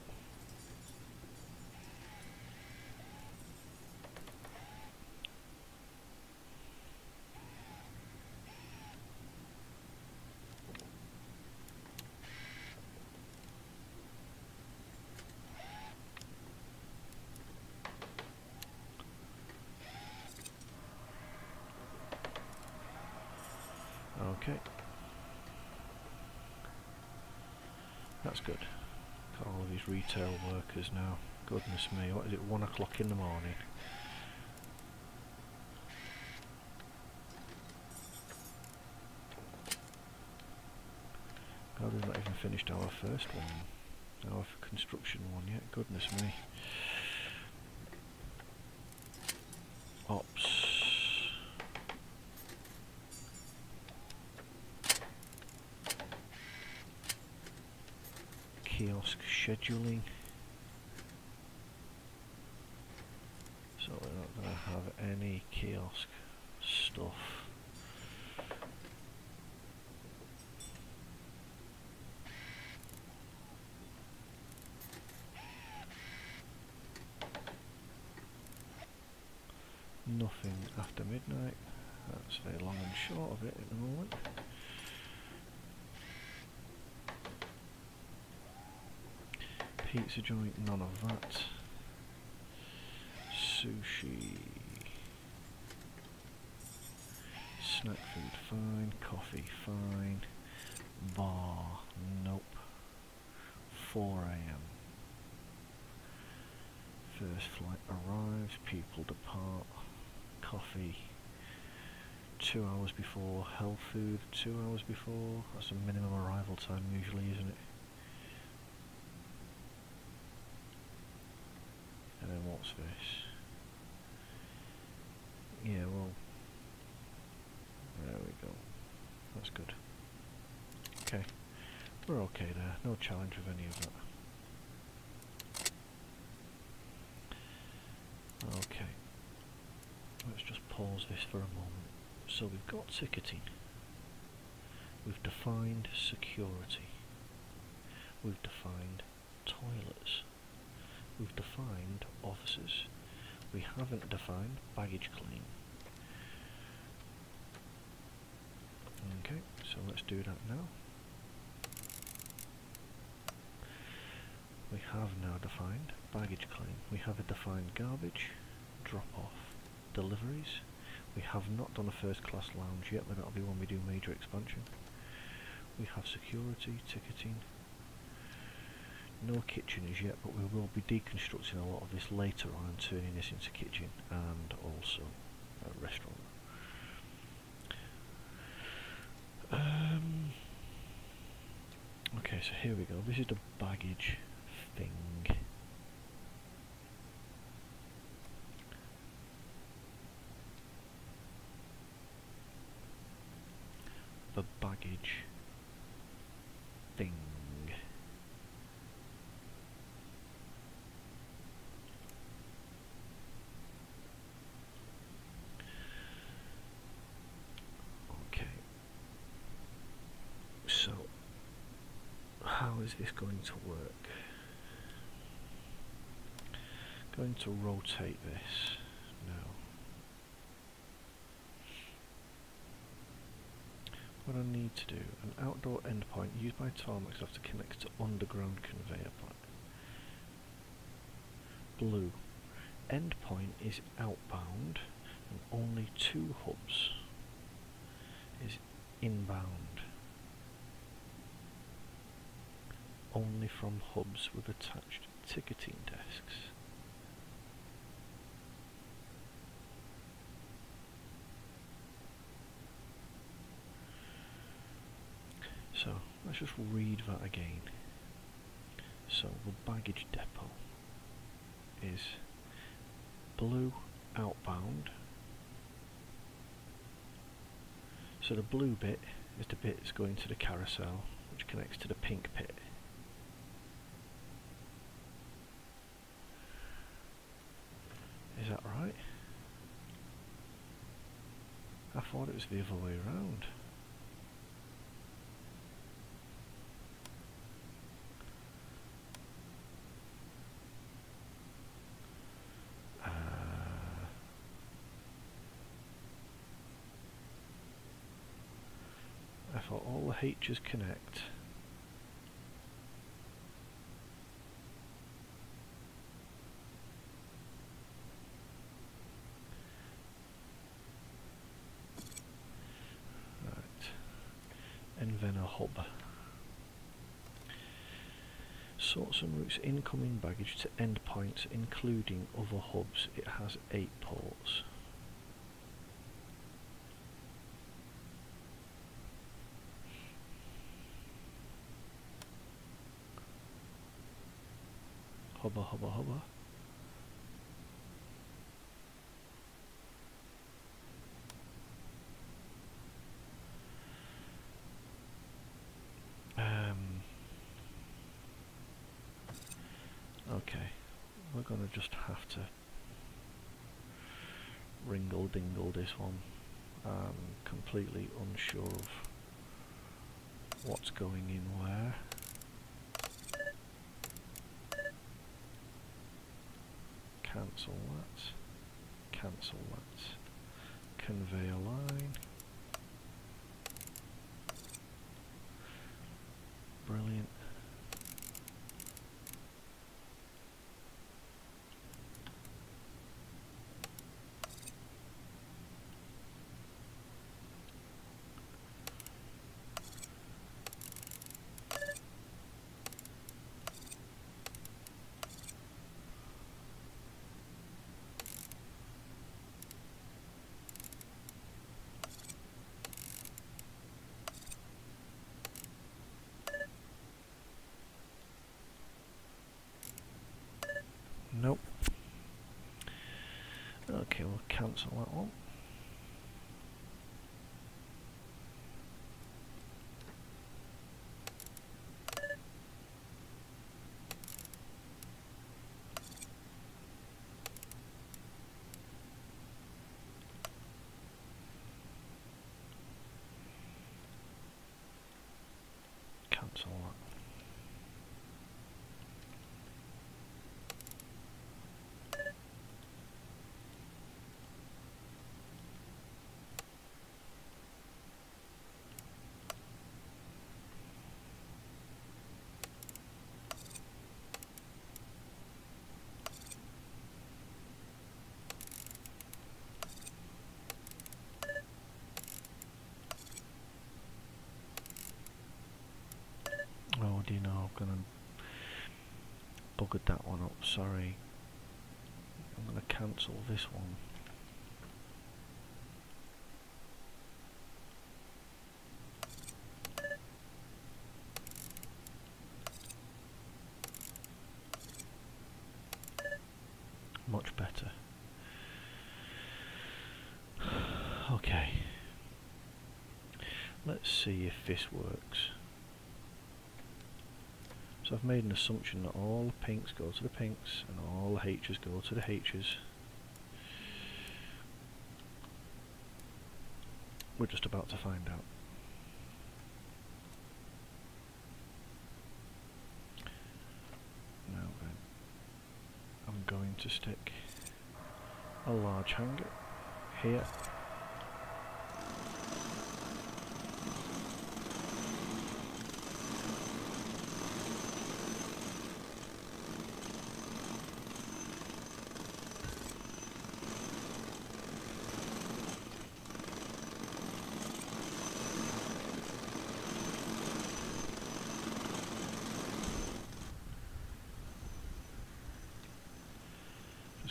Okay. That's good. Got all of these retail workers now. Goodness me, what is it, 1 o'clock in the morning? God, we've not even finished our first one. Our construction one yet, goodness me. Ops. Kiosk scheduling. So we're not going to have any kiosk stuff. Nothing after midnight. That's very long and short of it at the moment. Pizza joint, none of that. Sushi. Snack food, fine. Coffee, fine. Bar, nope. 4 AM. First flight arrives, people depart. Coffee, 2 hours before. Health food, 2 hours before. That's the minimum arrival time usually, isn't it? And then what's this? Yeah, well, there we go. That's good. Okay, we're okay there. No challenge with any of that. Okay, let's just pause this for a moment. So we've got ticketing. We've defined security. We've defined toilets. We've defined officers. We haven't defined baggage claim. Okay, so let's do that now. We have now defined baggage claim. We have a defined garbage, drop-off, deliveries. We have not done a first class lounge yet, but that'll be when we do major expansion. We have security, ticketing. No kitchen as yet, but we will be deconstructing a lot of this later on and turning this into kitchen and also a restaurant. Okay, so here we go. This is the baggage thing. The baggage thing. Okay. So, how is this going to work? Going to rotate this now. What I need to do, an outdoor endpoint used by tarmacs have to connect to underground conveyor plant. Blue. Endpoint is outbound and only 2 hubs is inbound. Only from hubs with attached ticketing desks. So let's just read that again. So the baggage depot is blue outbound. So the blue bit is the bit that's going to the carousel, which connects to the pink pit. Is that right? I thought it was the other way around. I thought all the H's connect. And then a hub. Sorts and routes incoming baggage to endpoints including other hubs. It has 8 ports. Hubba hubba hubba. Okay, we're gonna just have to ringle dingle this one. I'm completely unsure of what's going in where. Cancel that. Cancel that. Conveyor line. Brilliant. Nope. Okay, we'll cancel that one. Cancel that. Oh, do you know, I'm gonna buggered that one up, sorry. I'm gonna cancel this one. Much better. Okay. Let's see if this works. So I've made an assumption that all the pinks go to the pinks and all the H's go to the H's. We're just about to find out. Now then, I'm going to stick a large hanger here.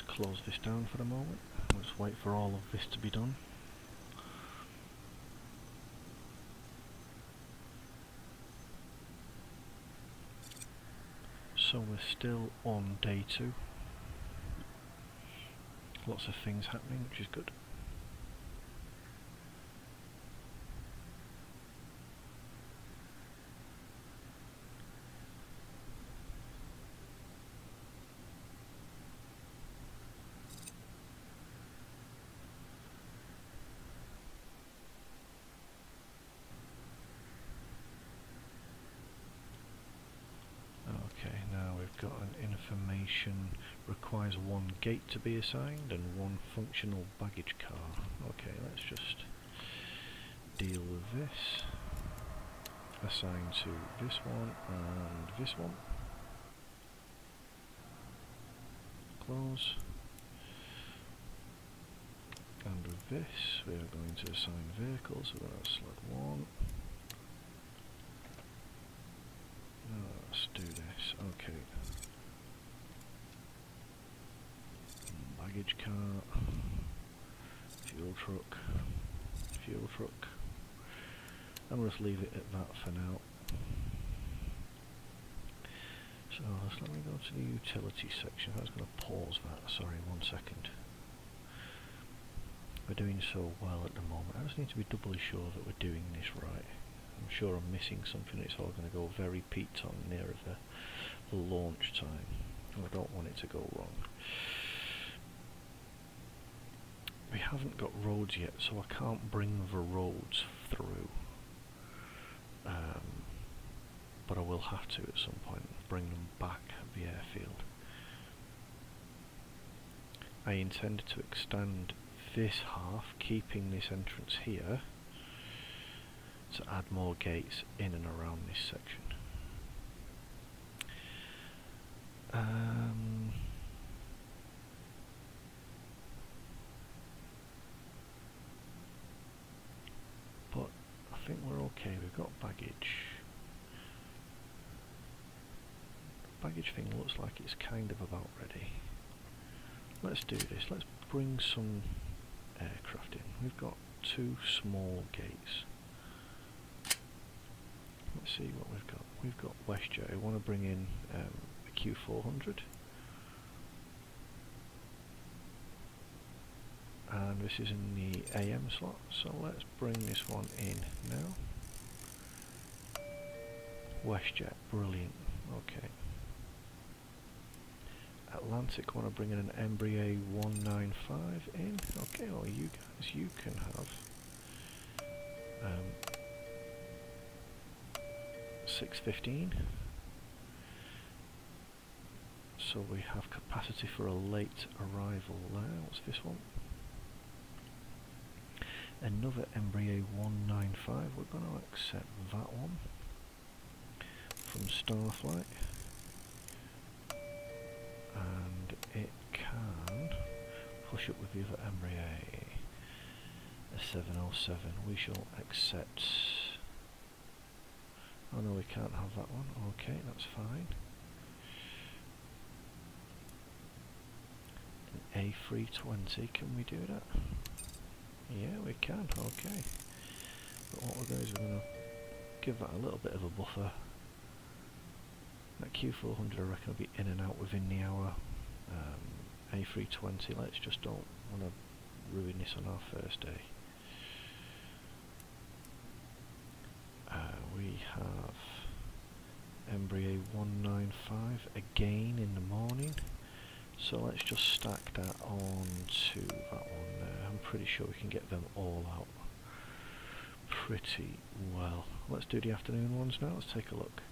Close this down for a moment. I'll just wait for all of this to be done. So we're still on day 2. Lots of things happening, which is good. Okay, now we've got an information requires 1 gate to be assigned and 1 functional baggage car. Okay, let's just deal with this. Assign to this one and this one. Close. And with this we are going to assign vehicles, so that's slot 1. Let's do this, okay. Baggage car, fuel truck, and we'll just leave it at that for now. So let's let me go to the utility section. I was going to pause that, sorry, 1 second. We're doing so well at the moment. I just need to be doubly sure that we're doing this right. I'm sure I'm missing something. It's all going to go very peak-ton nearer the launch time. I don't want it to go wrong. We haven't got roads yet, so I can't bring the roads through. But I will have to at some point bring them back at the airfield. I intended to extend this half, keeping this entrance here, to add more gates in and around this section. But I think we're okay. We've got baggage. The baggage thing looks like it's kind of about ready. Let's do this. Let's bring some aircraft in. We've got 2 small gates. Let's see what we've got. We've got WestJet. I want to bring in a Q400. and this is in the AM slot, so let's bring this one in now. WestJet, brilliant. Okay. Atlantic, want to bring in an Embraer 195 in. Okay, well you guys, you can have 615. So we have capacity for a late arrival there. What's this one? Another Embraer 195. We're going to accept that one from Starflight. And it can push up with the other Embraer, a 707. We shall accept. Oh no, we can't have that one. Okay, that's fine. An A320, can we do that? Yeah, we can, okay. But what we're going to do is we're going to give that a little bit of a buffer. That Q400 I reckon will be in and out within the hour. A320, let's just don't want to ruin this on our first day. We have Embraer 195 again in the morning. So let's just stack that on to that one there. I'm pretty sure we can get them all out pretty well. Let's do the afternoon ones now, let's take a look.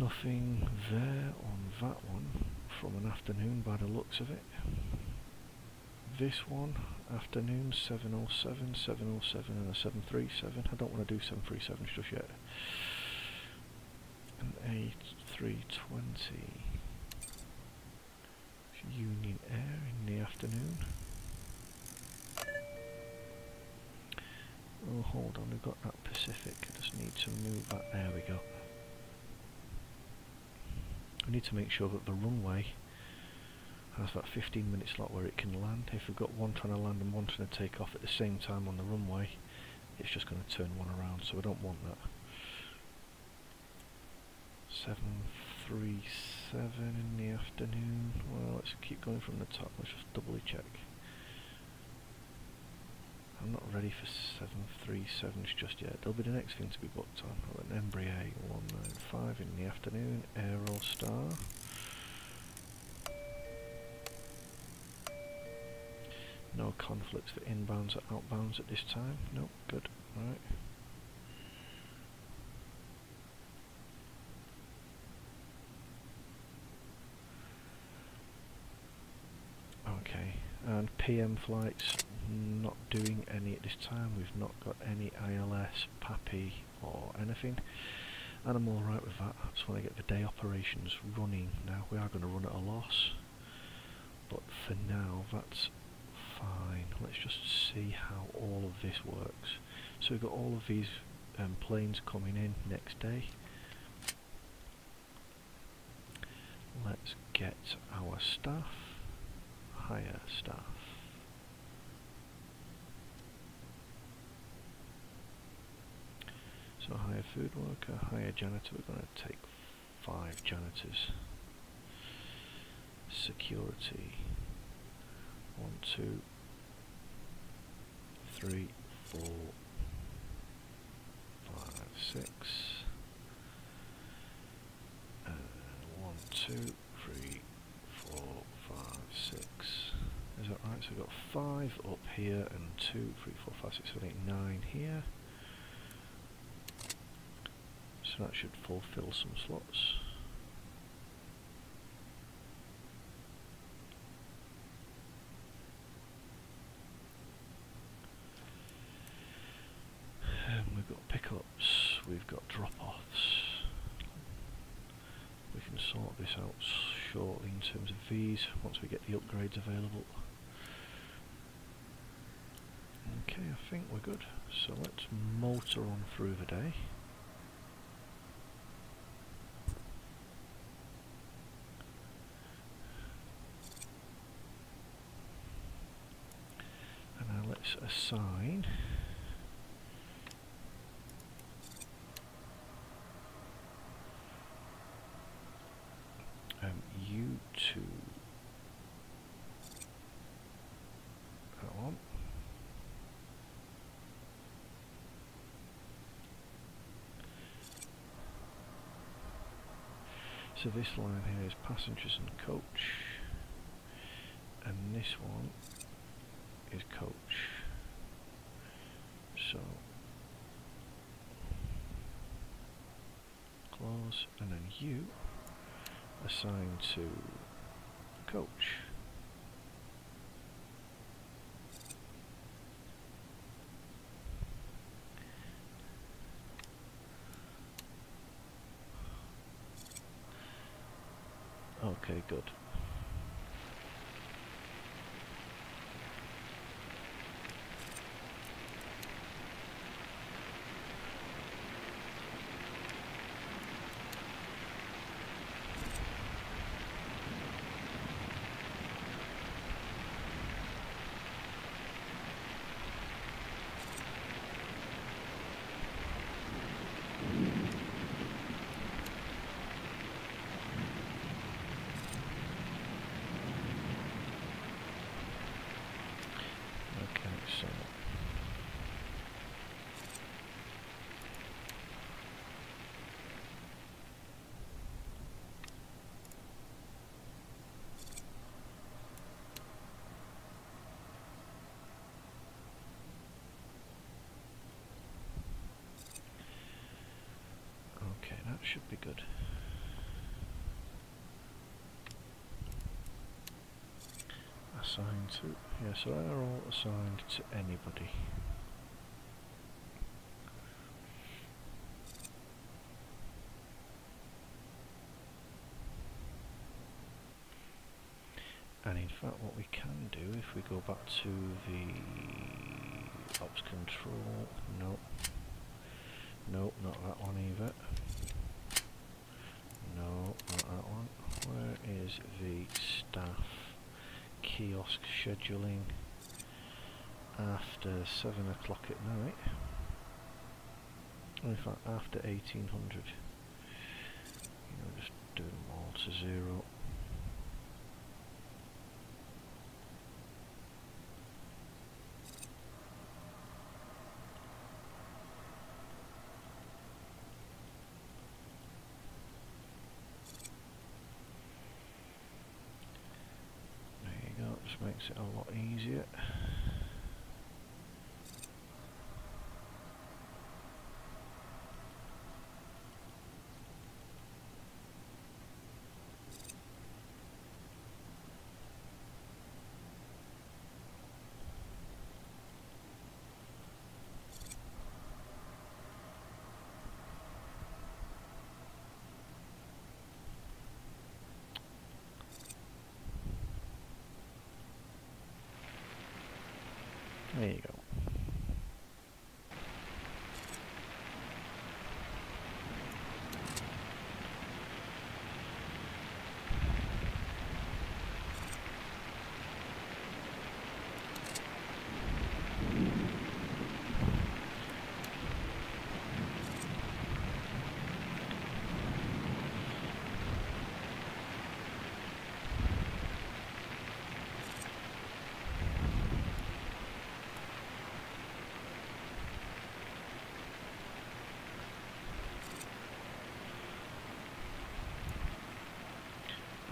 Nothing there on that one from an afternoon by the looks of it. This one, afternoon, 707, 707 and a 737. I don't want to do 737s just yet. An A320. Union Air in the afternoon. Oh, hold on, we've got that Pacific. I just need to move that. There we go. We need to make sure that the runway has that 15-minute slot where it can land. If we've got one trying to land and one trying to take off at the same time on the runway, it's just going to turn one around, so we don't want that. 737 in the afternoon. Well, let's keep going from the top. Let's just doubly check. I'm not ready for 737s just yet. They'll be the next thing to be booked on. I've got an Embraer 195 in the afternoon. Aerostar. No conflicts for inbounds or outbounds at this time. Nope, good. Right. Okay, and PM flights, not doing any at this time. We've not got any ILS, PAPI or anything, and I'm alright with that. I just want to get the day operations running now. We are going to run at a loss, but for now that's fine. Let's just see how all of this works. So we've got all of these planes coming in next day. Let's get our staff. Hire staff. So hire food worker, hire janitor. We're going to take 5 janitors. Security. 1, 2, 3, 4, 5, 6. 1, 2, 3, 4, 5, 6. Is that right? So we've got 5 up here and 2, 3, 4, 5, 6, 7, 8, 9 here. So that should fulfill some slots. We've got pickups, we've got drop-offs. We can sort this out shortly in terms of these once we get the upgrades available. Okay, I think we're good. So let's motor on through the day. And now let's assign you to So this line here is passengers and coach, and this one is coach. So close, and then you assign to coach. Okay, good. So okay, that should be good. Assigned to, yeah, so they're all assigned to anybody. And in fact what we can do, if we go back to the ops control, nope, not that one either, no, not that one. Where is the staff kiosk scheduling after 7 o'clock at night? Or in fact after 1800, just do them all to 0. Just makes it a lot easier. There you go.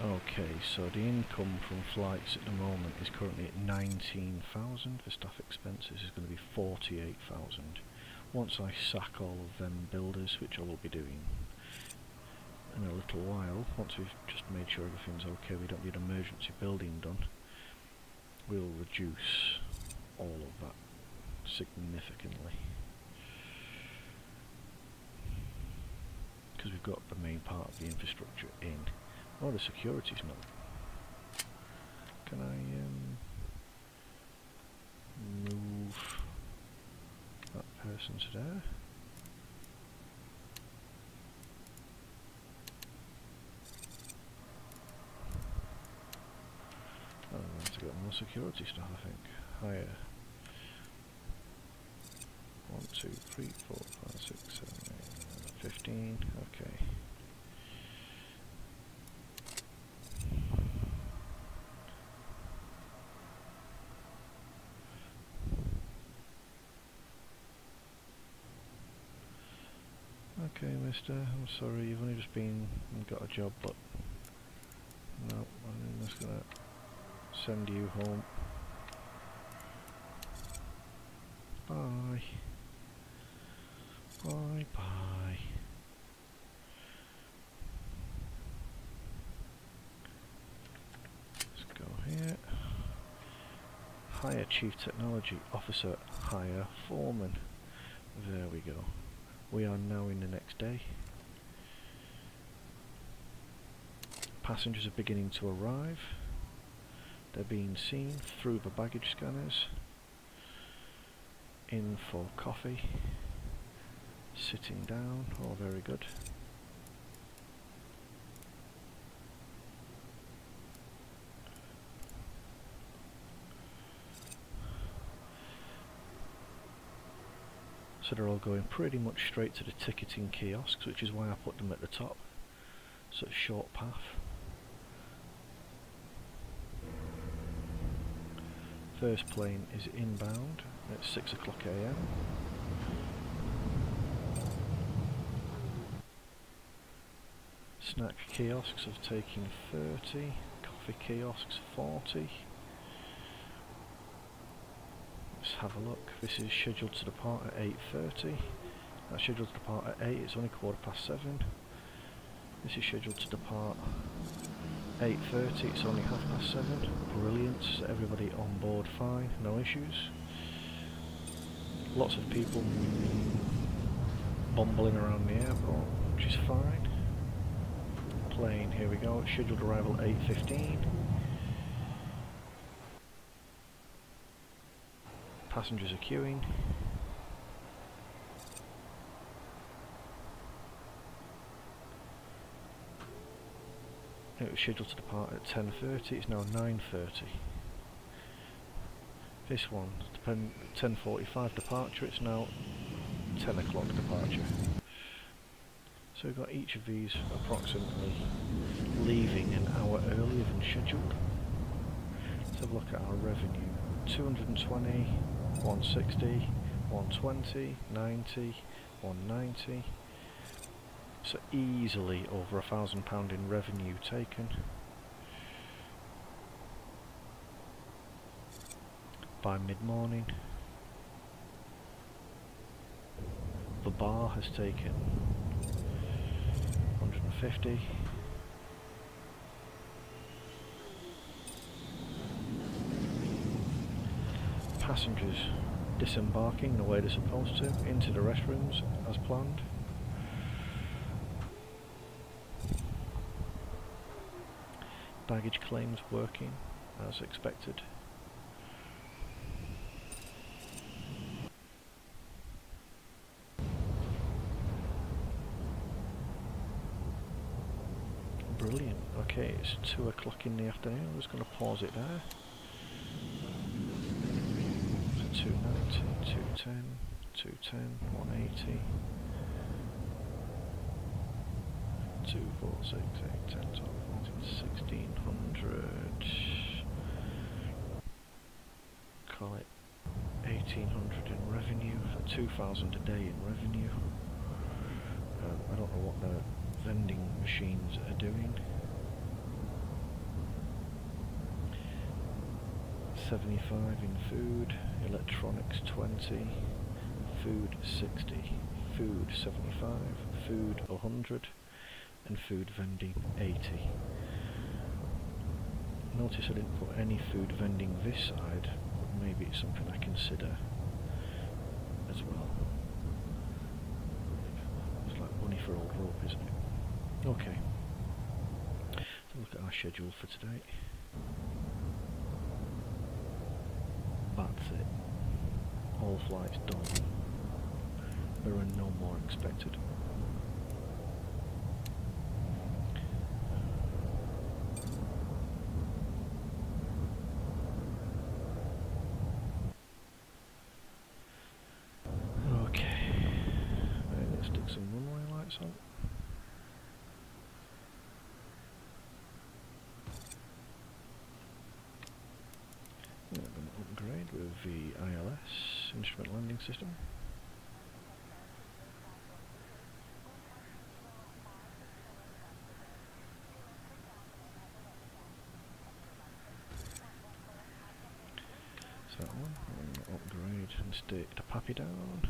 Okay, so the income from flights at the moment is currently at 19,000. The staff expenses is going to be 48,000. Once I sack all of them builders, which I will be doing in a little while, once we've just made sure everything's okay, we don't need emergency building done, we'll reduce all of that significantly. Because we've got the main part of the infrastructure in. Oh, the security's not. Can I move that person to there? Oh, I have to get more security stuff, I think. Higher. 1, 2, 3, 4, 5, 6, 7, 8, 15. Okay. Okay, we're mister, I'm sorry, you've only just been and got a job, but no, I'm just gonna send you home. Bye. Bye bye. Let's go here. Hire Chief Technology Officer, hire Foreman. There we go. We are now in the next day. Passengers are beginning to arrive. They're being seen through the baggage scanners. In for coffee. Sitting down. Oh, very good. So they're all going pretty much straight to the ticketing kiosks, which is why I put them at the top. So it's a short path. First plane is inbound at 6 o'clock AM. Snack kiosks have taken 30, coffee kiosks 40. Let's have a look. This is scheduled to depart at 8:30. That's scheduled to depart at 8, it's only 7:15. This is scheduled to depart 8:30, it's only 7:30. Brilliant, so everybody on board fine, no issues. Lots of people bumbling around the airport, which is fine. Plane, here we go, scheduled arrival 8:15. Passengers are queuing. It was scheduled to depart at 10:30, it's now 9:30. This one, 10:45 departure, it's now 10 o'clock departure. So we've got each of these approximately leaving an hour earlier than scheduled. Let's have a look at our revenue. 220, 160, 120, 90, 190. So easily over £1,000 in revenue taken. By mid-morning. The bar has taken 150. Passengers disembarking the way they're supposed to into the restrooms as planned. Baggage claims working as expected. Brilliant. Okay, it's 2 o'clock in the afternoon. I'm just going to pause it there. 290, 210, 210, 180, 2, 4, 6, 8, 10, 12, 14, 1600. Call it 1800 in revenue, 2000 a day in revenue. I don't know what the vending machines are doing. 75 in food, electronics 20, food 60, food 75, food 100, and food vending 80. Notice I didn't put any food vending this side, but maybe it's something I consider as well. It's like money for old rope, isn't it? Okay, so look at our schedule for today. That's it. All flights done. There are no more expected. Okay. Let's stick some runway lights on. Upgrade with the ILS, instrument landing system. that one. Upgrade and stick the puppy down.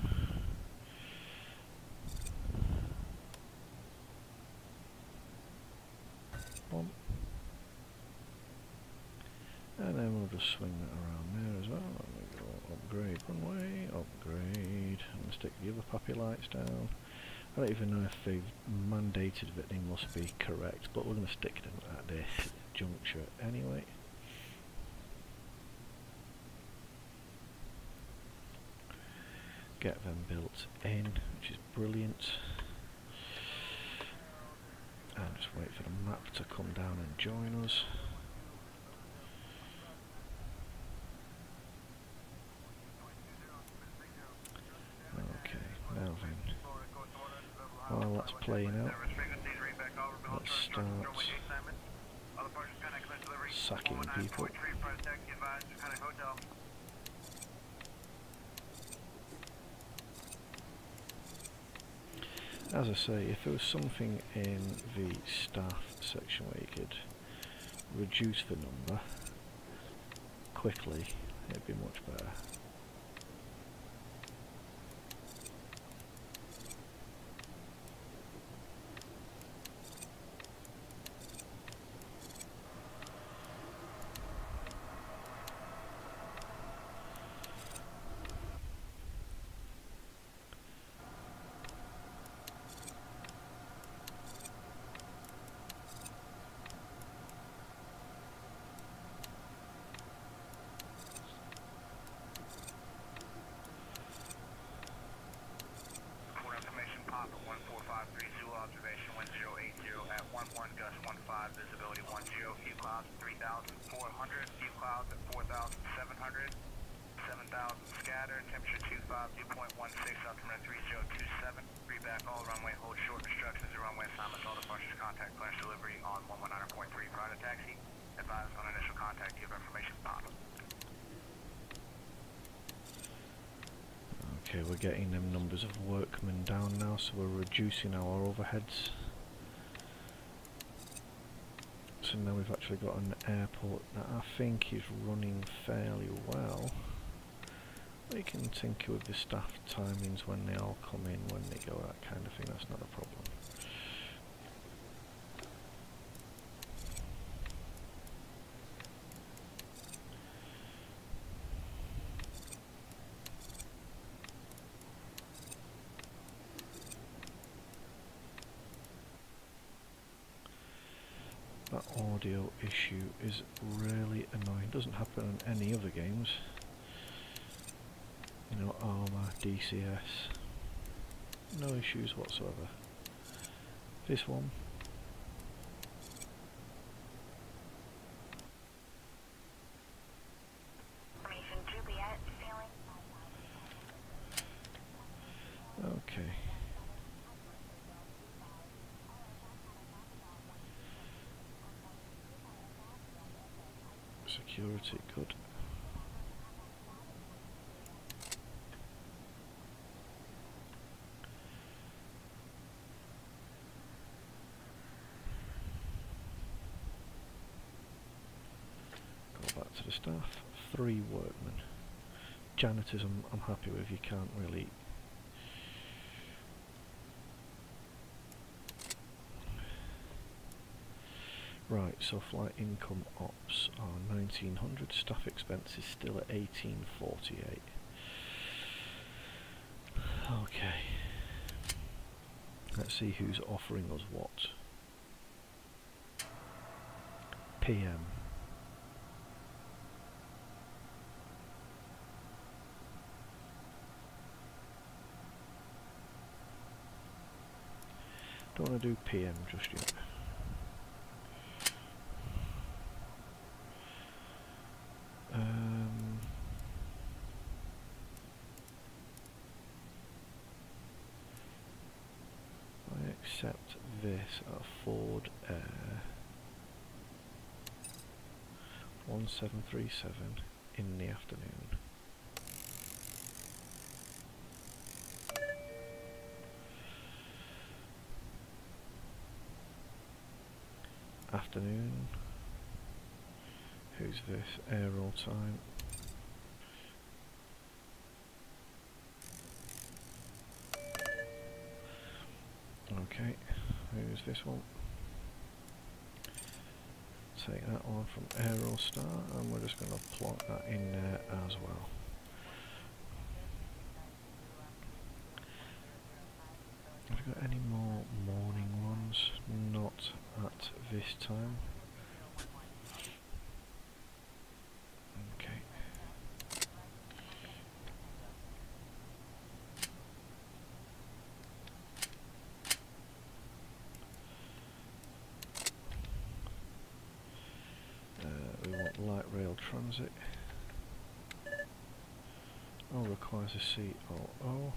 Boom. And then we'll just swing that around there as well. There we go. Upgrade runway, upgrade, and stick the other puppy lights down. I don't even know if they've mandated that they must be correct, but we're going to stick them at this juncture anyway. Get them built in, which is brilliant. And just wait for the map to come down and join us. Okay, now then, while that's playing out, let's start sacking people. As I say, if there was something in the staff section where you could reduce the number quickly, it'd be much better. Okay, we're getting them numbers of workmen down now, so we're reducing our overheads. So now we've actually got an airport that I think is running fairly well. We can tinker with the staff timings when they all come in, when they go, that kind of thing, that's not a problem. That audio issue is really annoying. It doesn't happen in any other games. You know, Armour, DCS, no issues whatsoever. This one, okay. Security, good. Go back to the staff. 3 workmen. Janitors I'm happy with, you can't really... Right, so flight income ops are 1900, staff expenses still at 1848. Okay. Let's see who's offering us what. PM. Don't want to do PM just yet. I accept this at Ford Air 1737 in the afternoon. Afternoon. Who's this? Air roll time. Okay, who's this one? Take that one from Aerostar and we're just going to plot that in there as well. Have we got any more morning ones? Not at this time. Okay. We want light rail transit. Oh, requires a COO.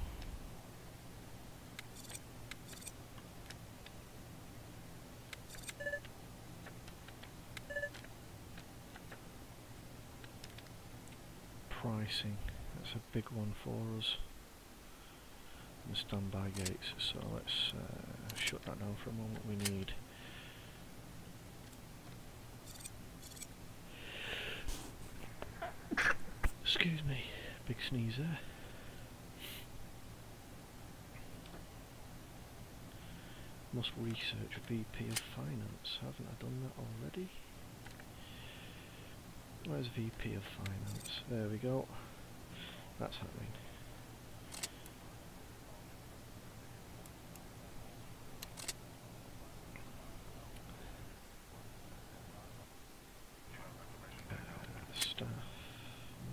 Pricing, that's a big one for us. And standby gates, so let's shut that down for a moment. We need excuse me, big sneeze there. Must research VP of Finance. Haven't I done that already? Where's VP of Finance? There we go. That's happening. Staff.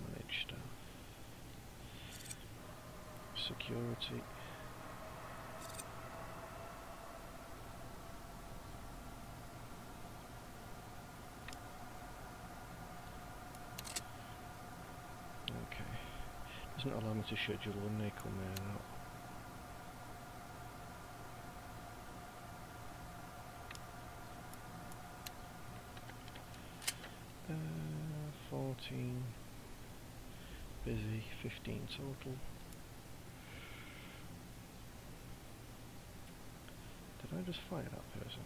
Manage staff. Security. Doesn't allow me to schedule when they come in and out. Uh, 14 busy, 15 total. Did I just fire that person?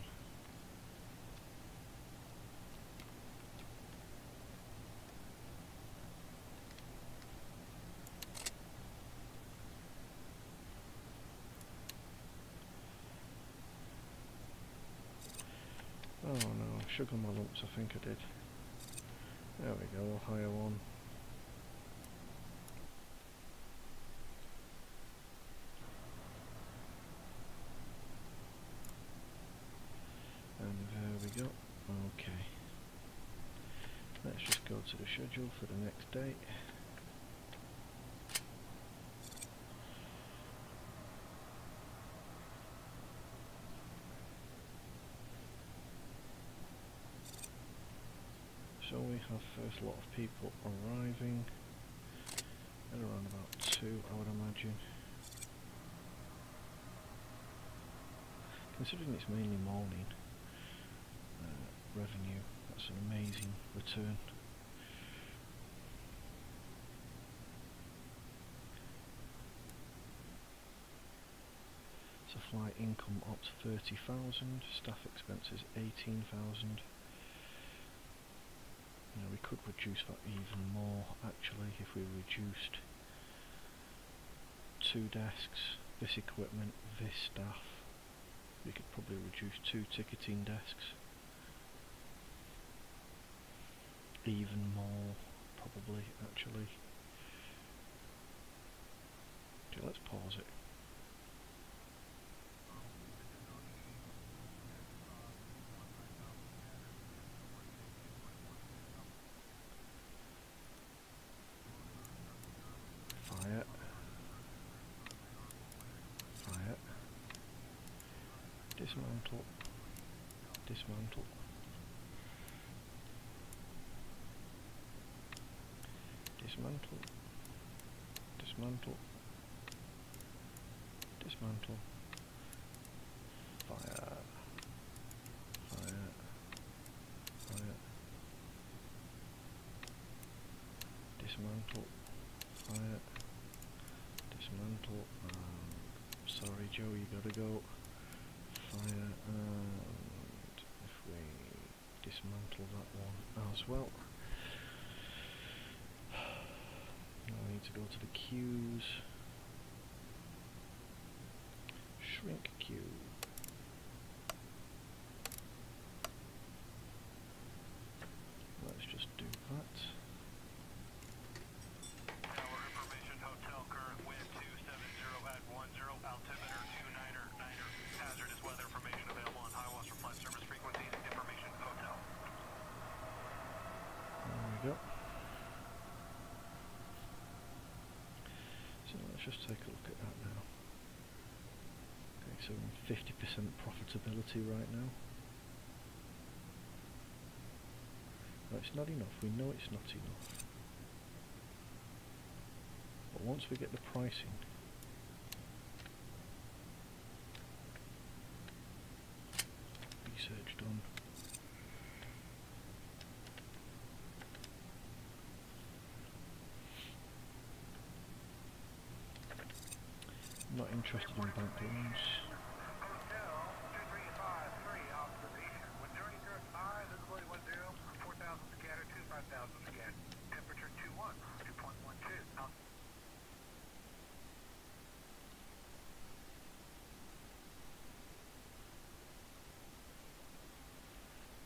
Oh no, sugar my lumps, I think I did. There we go, higher one. And there we go. Okay. Let's just go to the schedule for the next date. So we have first lot of people arriving at around about 2, I would imagine. Considering it's mainly morning revenue, that's an amazing return. So flight income up to 30,000, staff expenses 18,000. You know, we could reduce that even more actually if we reduced 2 desks, this equipment, this staff. We could probably reduce 2 ticketing desks. Even more, probably actually. Okay, let's pause it. Fire. Fire. Dismantle. Dismantle. Dismantle. Dismantle. Dismantle. Fire. Fire. Fire. Dismantle. Fire. Dismantle. Sorry Joe, you gotta go. Fire, and if we dismantle that one as well. Now I need to go to the queues. Shrink queue. just take a look at that now. Okay, so 50% profitability right now. No, it's not enough. We know it's not enough. But once we get the pricing, research done. I'm not interested in bank loans.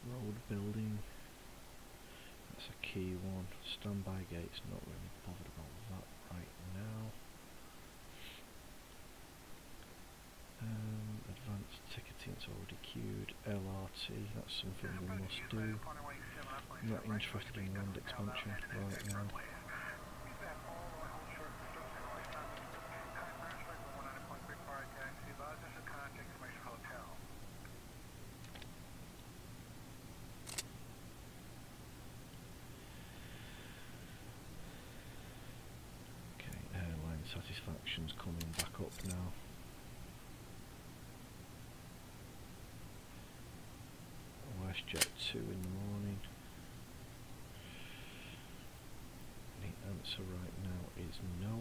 Road building, that's a key one. Standby gates, not really bothered about that right now. Advanced ticketing, it's already queued. LRT, that's something we must do. Not interested in land expansion right now. Satisfaction's coming back up now. WestJet 2 in the morning. The answer right now is no.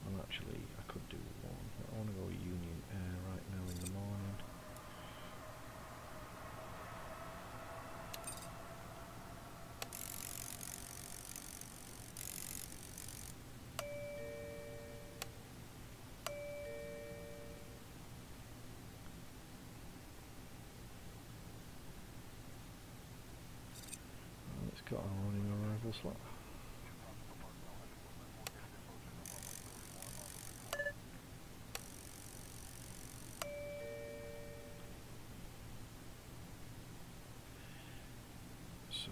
Well, actually, I could do one. I want to go Union Air right now in the morning. Got a running arrival slot. So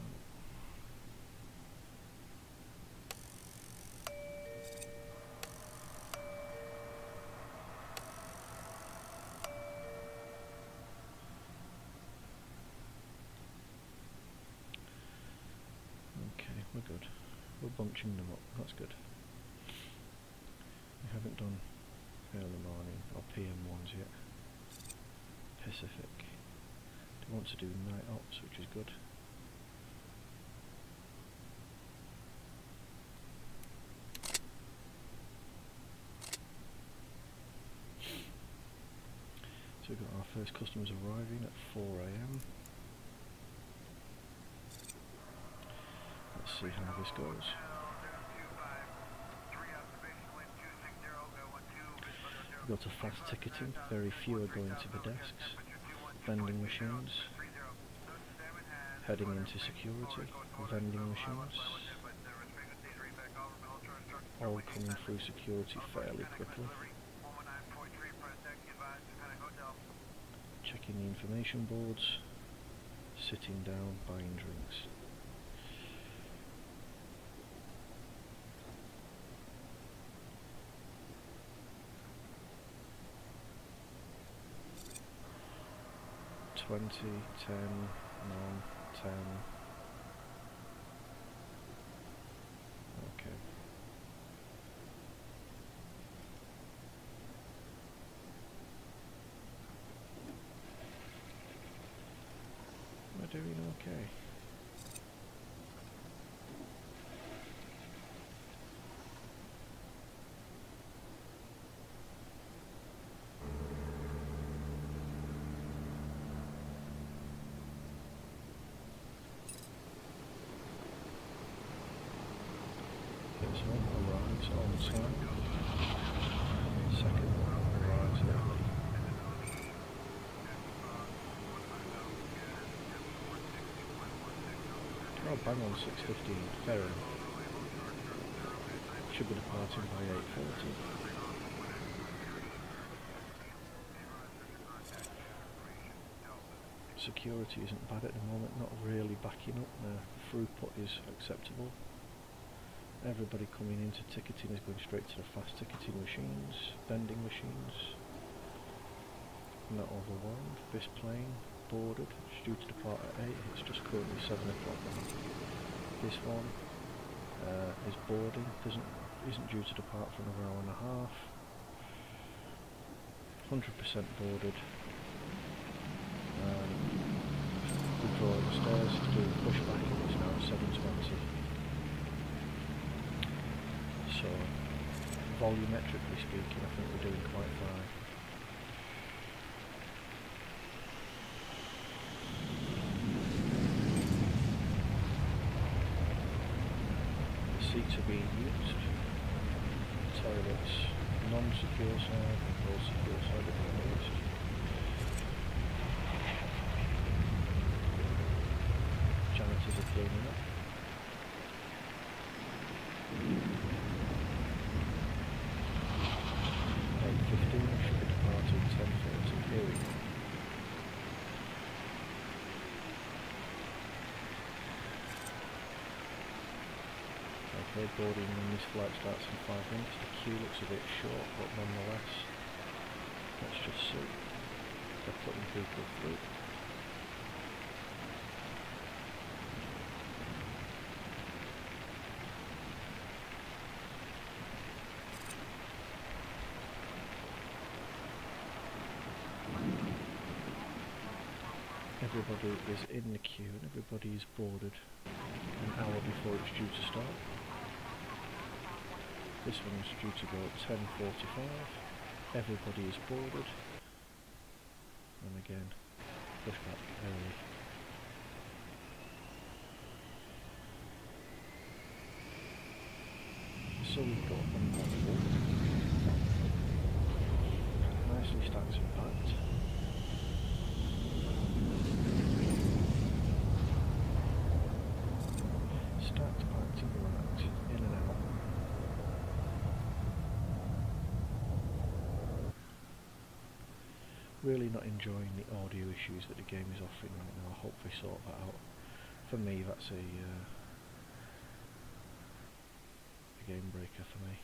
we're good. We're bunching them up. That's good. We haven't done early morning or PM ones yet. Pacific. We want to do night ops, which is good. So we've got our first customers arriving at 4 AM. Let's see how this goes. We go to fast ticketing, very few are going to the desks. Vending machines, heading into security, vending machines, all coming through security fairly quickly. Checking the information boards, sitting down, buying drinks. $20, $10, $9, $10. Okay. We're doing okay. First one arrives on time. Second one arrives early. Oh, bang on 6:15. Fair enough. Should be departing by 8:30. Security isn't bad at the moment, not really backing up. The throughput is acceptable. Everybody coming into ticketing is going straight to the fast ticketing machines, vending machines. Not overwhelmed. This plane boarded, it's due to depart at 8, it's just currently 7 o'clock now. This one is boarding, isn't due to depart for another hour and a half. 100% boarded. Withdrawing stairs, it's doing pushback, it's now at 7:20. So, volumetrically speaking, I think we're doing quite fine. The seats are being used. Toilets, non-secure side and all secure side are being used. Janitors are cleaning up. Should be departing 10:30. Here we go. Okay, boarding when this flight starts in 5 minutes. The queue looks a bit short, but nonetheless, let's just see. They're putting people through. Everybody is in the queue and everybody is boarded an hour before it's due to start. This one's due to go at 10:45. Everybody is boarded. And again, push back early. So we've got one on board. Nicely stacked and packed. Stacked, packed and racked, in and out. Really not enjoying the audio issues that the game is offering right now. I hope they sort that out. For me, that's a game breaker for me.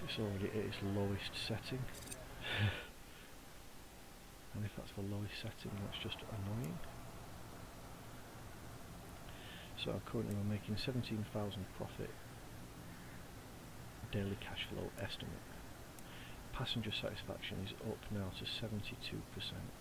It's already at its lowest setting. And if that's the lowest setting, that's just annoying. So currently we're making 17,000 profit, daily cash flow estimate. Passenger satisfaction is up now to 72%.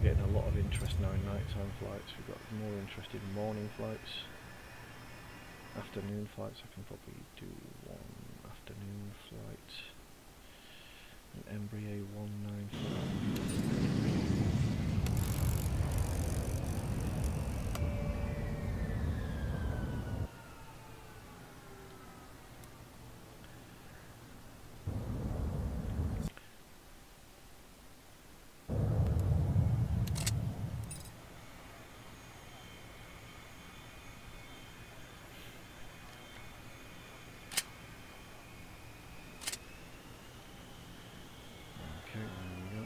Getting a lot of interest now in nighttime flights. We've got more interest in morning flights. Afternoon flights, I can probably do one afternoon flight. An Embraer 195. Okay, there we go.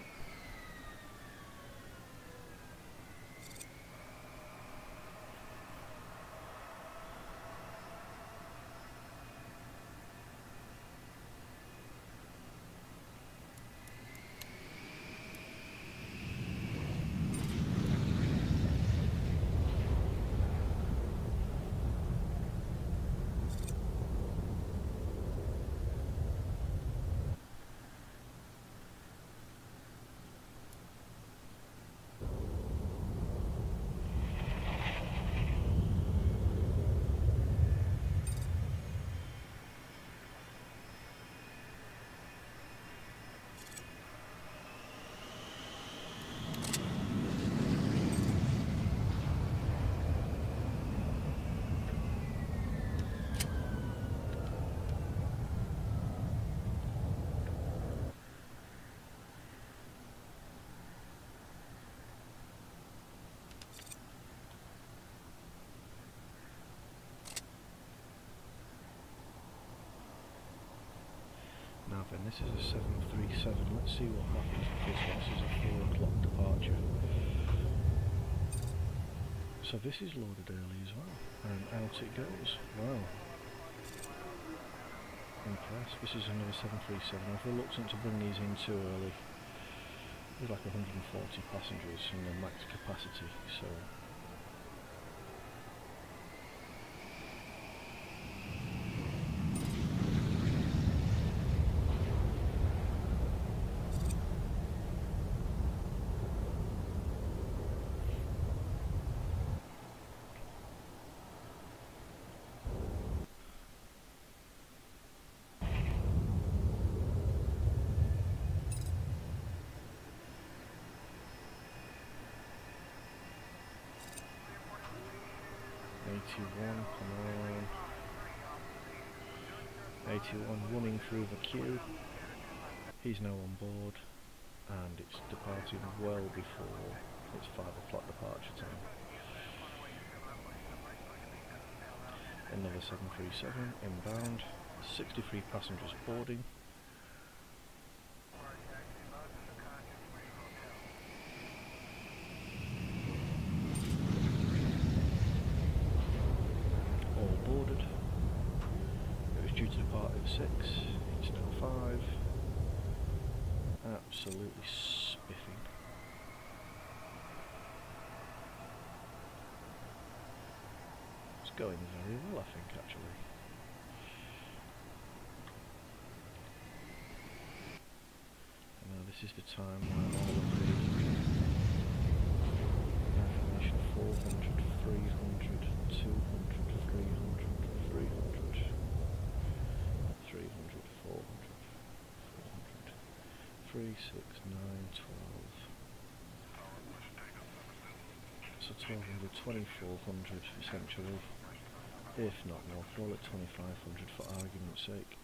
this is a 737. Let's see what happens with this one. This is a 4 o'clock departure. So this is loaded early as well, and out it goes. Wow. Impressed. This is another 737. I was reluctant to bring these in too early. There's like 140 passengers in the max capacity, so... 81, come on. 81 running through the queue. He's now on board, and it's departing well before its 5 o'clock departure time. Another 737 inbound, 63 passengers boarding. Due to depart at 6, it's now 5. Absolutely spiffing. It's going very well, I think, actually. And now this is the time when all of the information 400, 300, 200, 300, 300. 300, 400, 400, 3, 6, 9, 12. So 1200, 2400 essentially, if not more. Call it 2500 for argument's sake.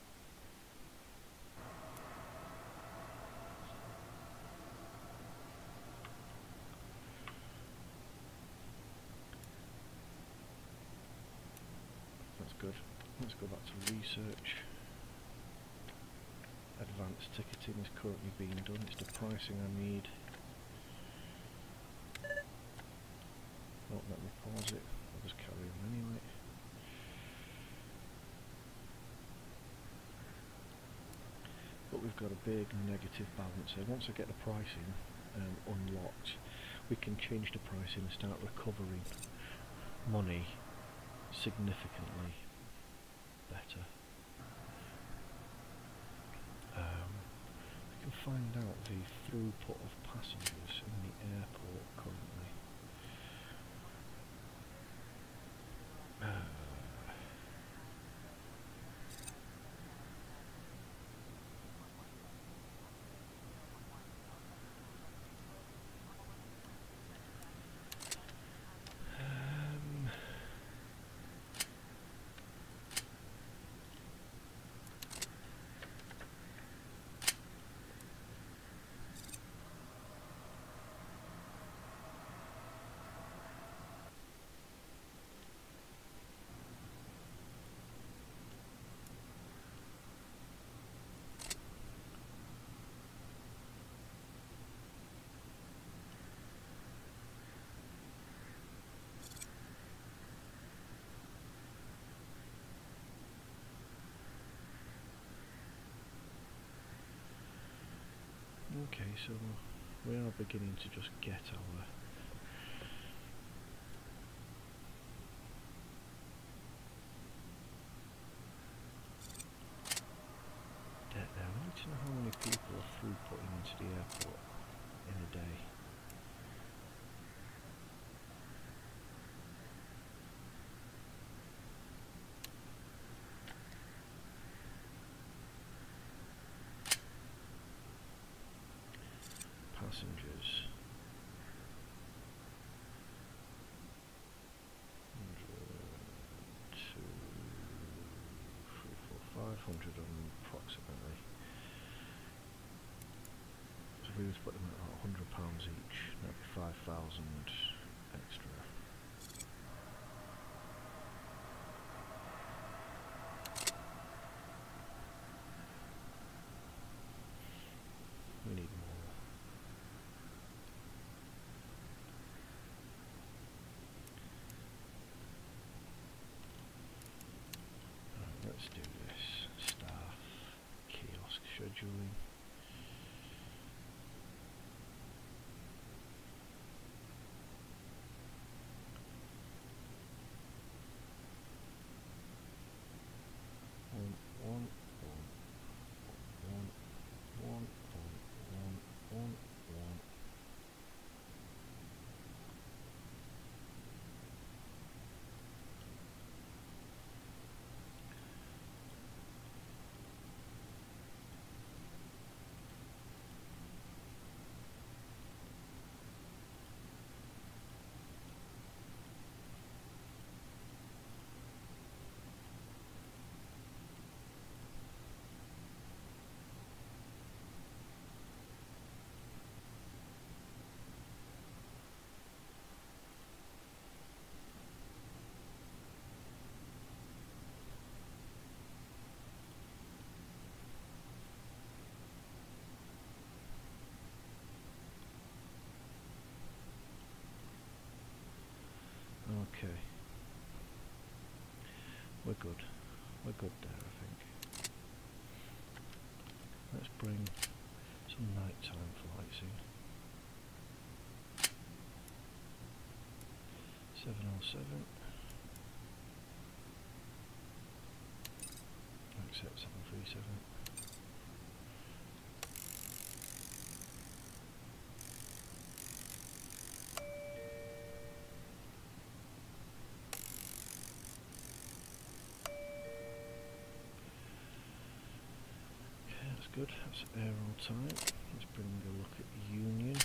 That's good. Let's go back to research. Advanced ticketing is currently being done. It's the pricing I need. Oh, let me pause it. I'll just carry on anyway. But we've got a big negative balance here. Once I get the pricing unlocked, we can change the pricing and start recovering money significantly better. We can find out the throughput of passengers in the airport currently. Okay, so we are beginning to just get our debt there. I need to know how many people are throughputting into the airport in a day. Passengers. 500 approximately. So if we was put them at £100 each, that'd be 5,000 extra. good. We're good there, I think. Let's bring some nighttime flights in. 707. Accept 737. Okay, that's good. That's air on time. Let's bring a look at Union.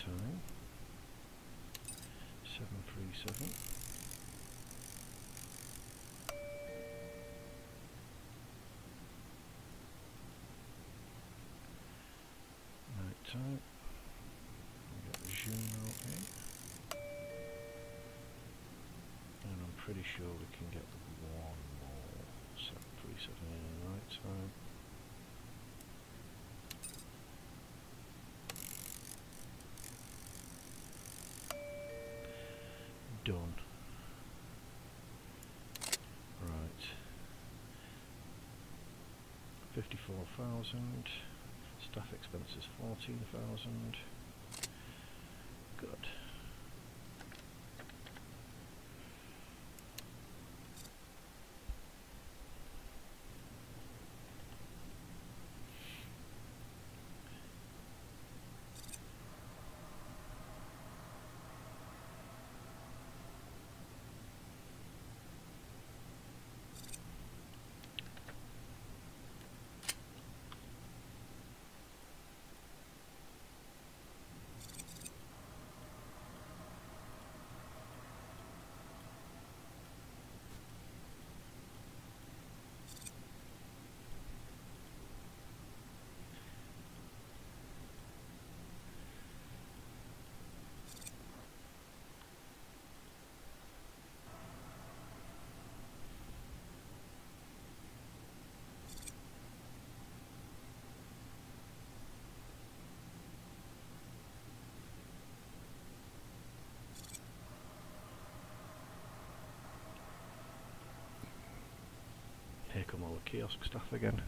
Time 737. Night time. We got the zoom out in, and I'm pretty sure we can get one more 737 in night time. Done. Right. 54,000. Staff expenses 14,000. Good. Here come all the kiosk stuff again.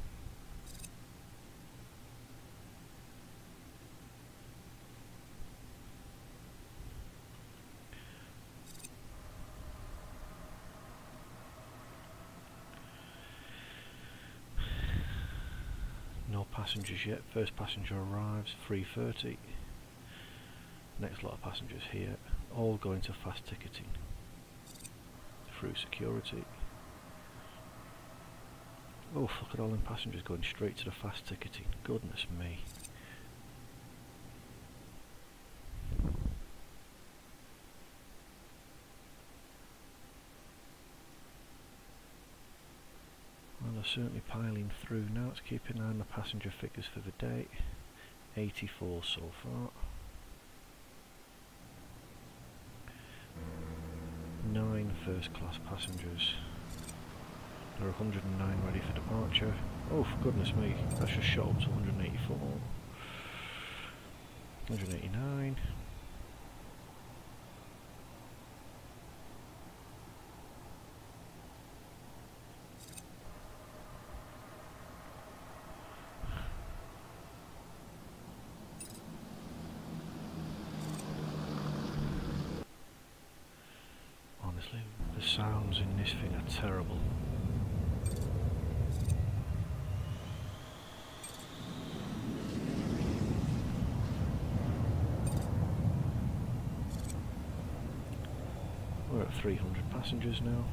No passengers yet. First passenger arrives 3:30. Next lot of passengers here, all going to fast ticketing through security. Oh, look at all them passengers going straight to the fast ticketing. Goodness me. Well, they're certainly piling through now. Let's keep an eye on the passenger figures for the day. 84 so far. 9 first class passengers. There are 109 ready for departure. Oh, for goodness me, that's just shot up to 184. 189. Honestly, the sounds in this thing are terrible. We're at 300 passengers now.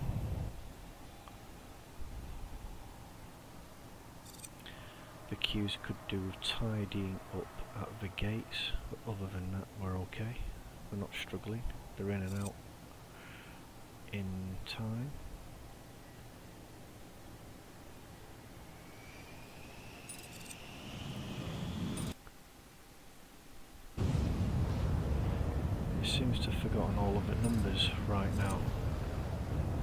The queues could do with tidying up at the gates, but other than that we're okay. We're not struggling. They're in and out in time. It seems to have forgotten all of the numbers right now.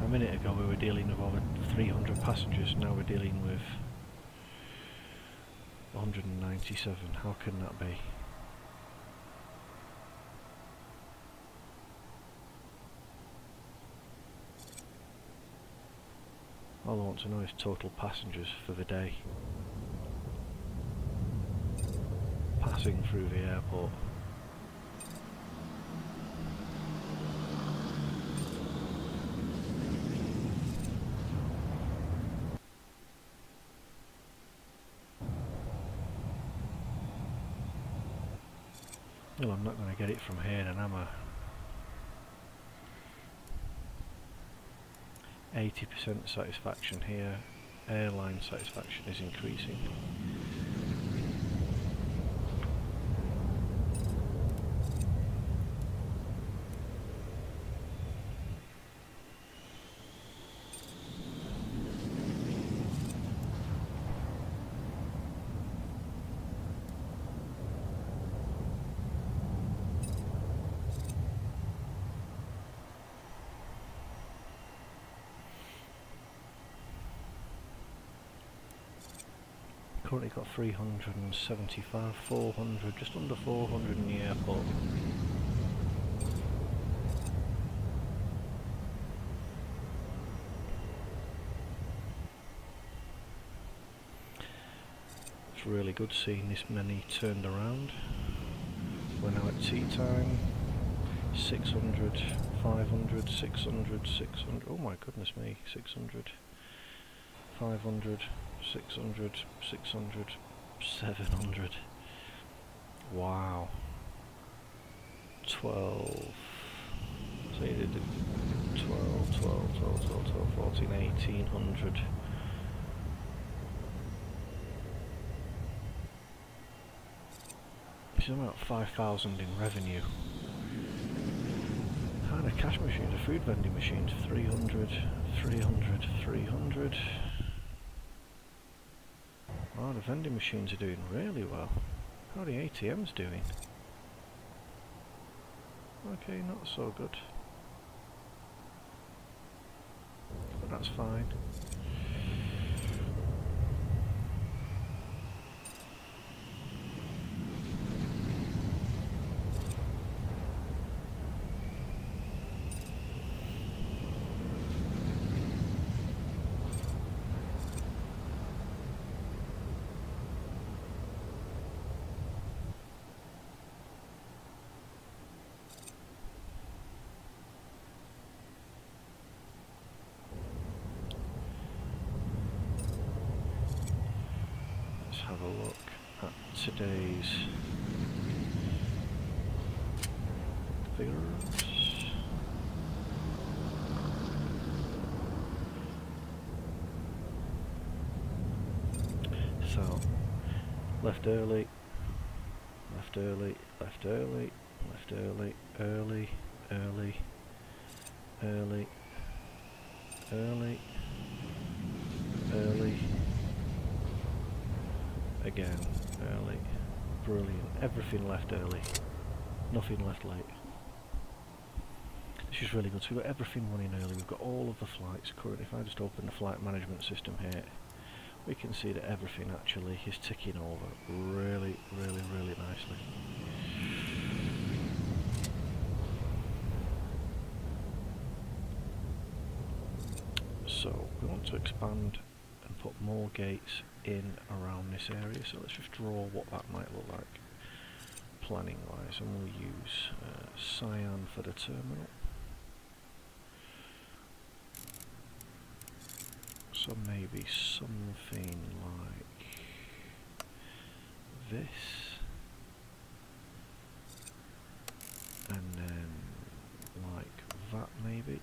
A minute ago we were dealing with over 300 passengers, now we're dealing with 197. How can that be? All I want to know is total passengers for the day passing through the airport. Well, I'm not going to get it from here then, am I? 80% satisfaction here. Airline satisfaction is increasing. Currently got 375, 400, just under 400 in the airport. It's really good seeing this many turned around. We're now at tea time. 600, 500, 600, 600, oh my goodness me, 600, 500, 600, 600, 700, wow, 12, so you did 12, 12, 12, 12, 12, 14, 1800. It's about 5,000 in revenue. And a cash machine, a food vending machine, 300, 300, 300. Oh, the vending machines are doing really well. How are the ATMs doing? Okay, not so good. But that's fine. Have a look at today's figures. So, left early, left early, left early, left early, early, early, early, early, early. Again, early, brilliant, everything left early, nothing left late. This is really good, so we've got everything running early, we've got all of the flights currently. If I just open the flight management system here, we can see that everything actually is ticking over really, really, really nicely. So, we want to expand and put more gates in around this area, so let's just draw what that might look like planning wise, and we'll use cyan for the terminal. So maybe something like this, and then like that maybe.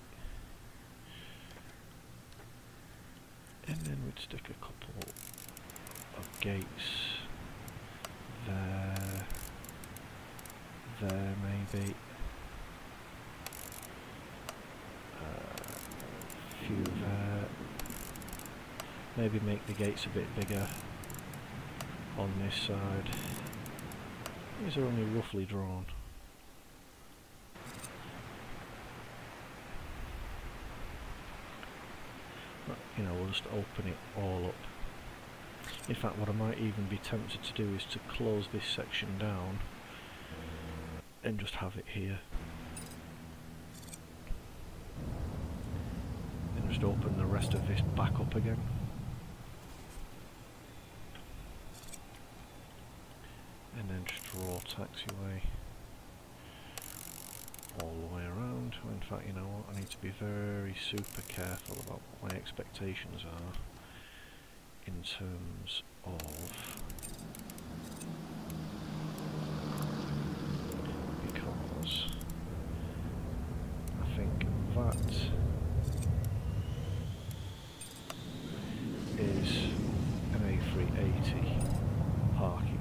And then we'd stick a couple of gates there, there maybe, a few there, maybe make the gates a bit bigger on this side. These are only roughly drawn. But, you know, we'll just open it all up. In fact, what I might even be tempted to do is to close this section down and just have it here. And just open the rest of this back up again. And then just draw taxiway all the way around. In fact, you know what, I need to be very super careful about what my expectations are in terms of, because I think that is an A380 parking.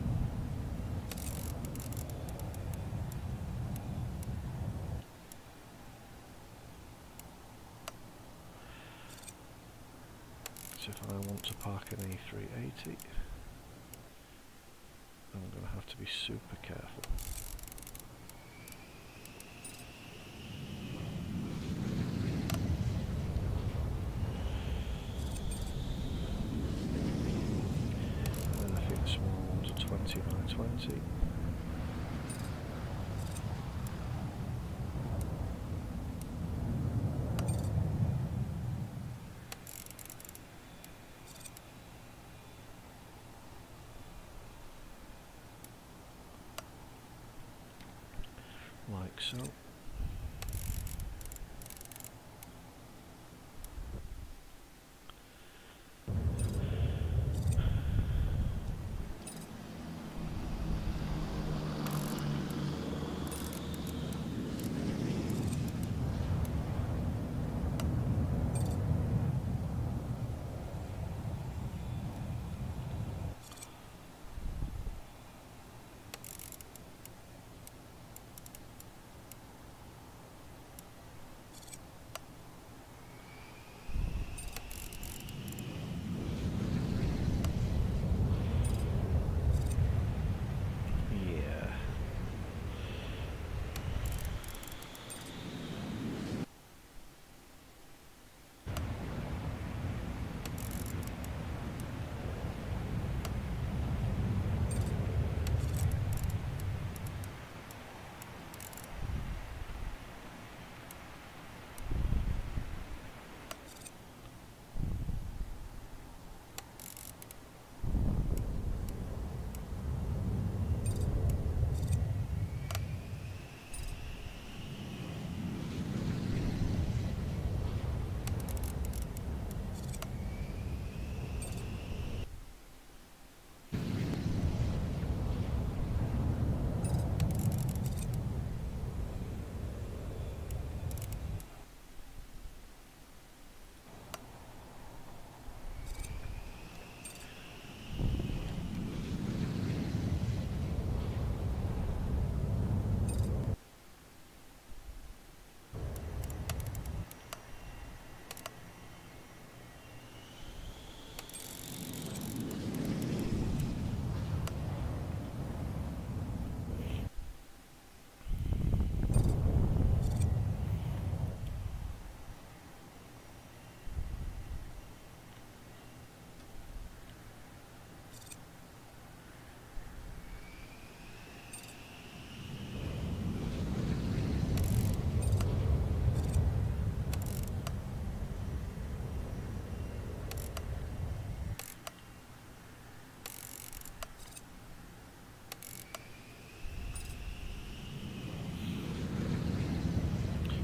So if I want to park an A380, I'm going to have to be super careful. And then I think the small ones are 20 by 20. Like so.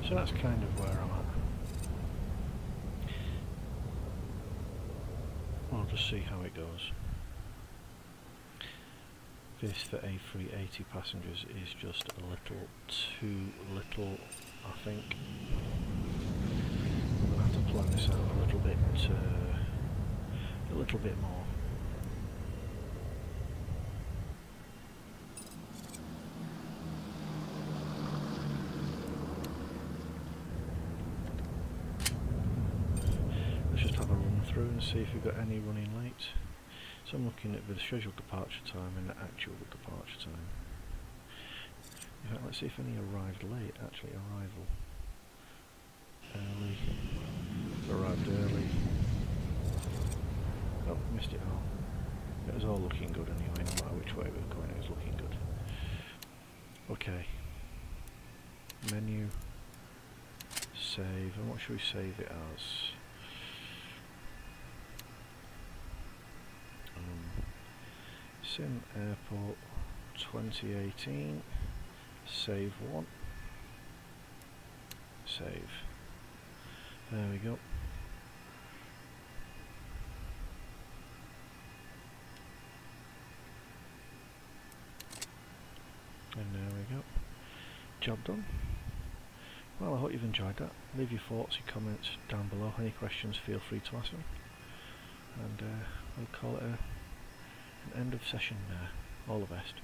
So that's kind of where I'm at. We'll just see how it goes. This for A380 passengers is just a little too little, I think. I'm going to have to plan this out a little bit more. through and see if we've got any running late. So I'm looking at the scheduled departure time and the actual departure time. In fact, let's see if any arrived late. Actually, arrival early. Arrived early. Oh, missed it all. It was all looking good anyway, no matter which way we were going, it was looking good. Okay. Menu. Save. And what should we save it as? simairport 2018. Save 1. Save. There we go. And there we go. Job done. Well, I hope you've enjoyed that. Leave your thoughts, your comments down below. Any questions, feel free to ask them. And we'll call it an end of session there. All the best.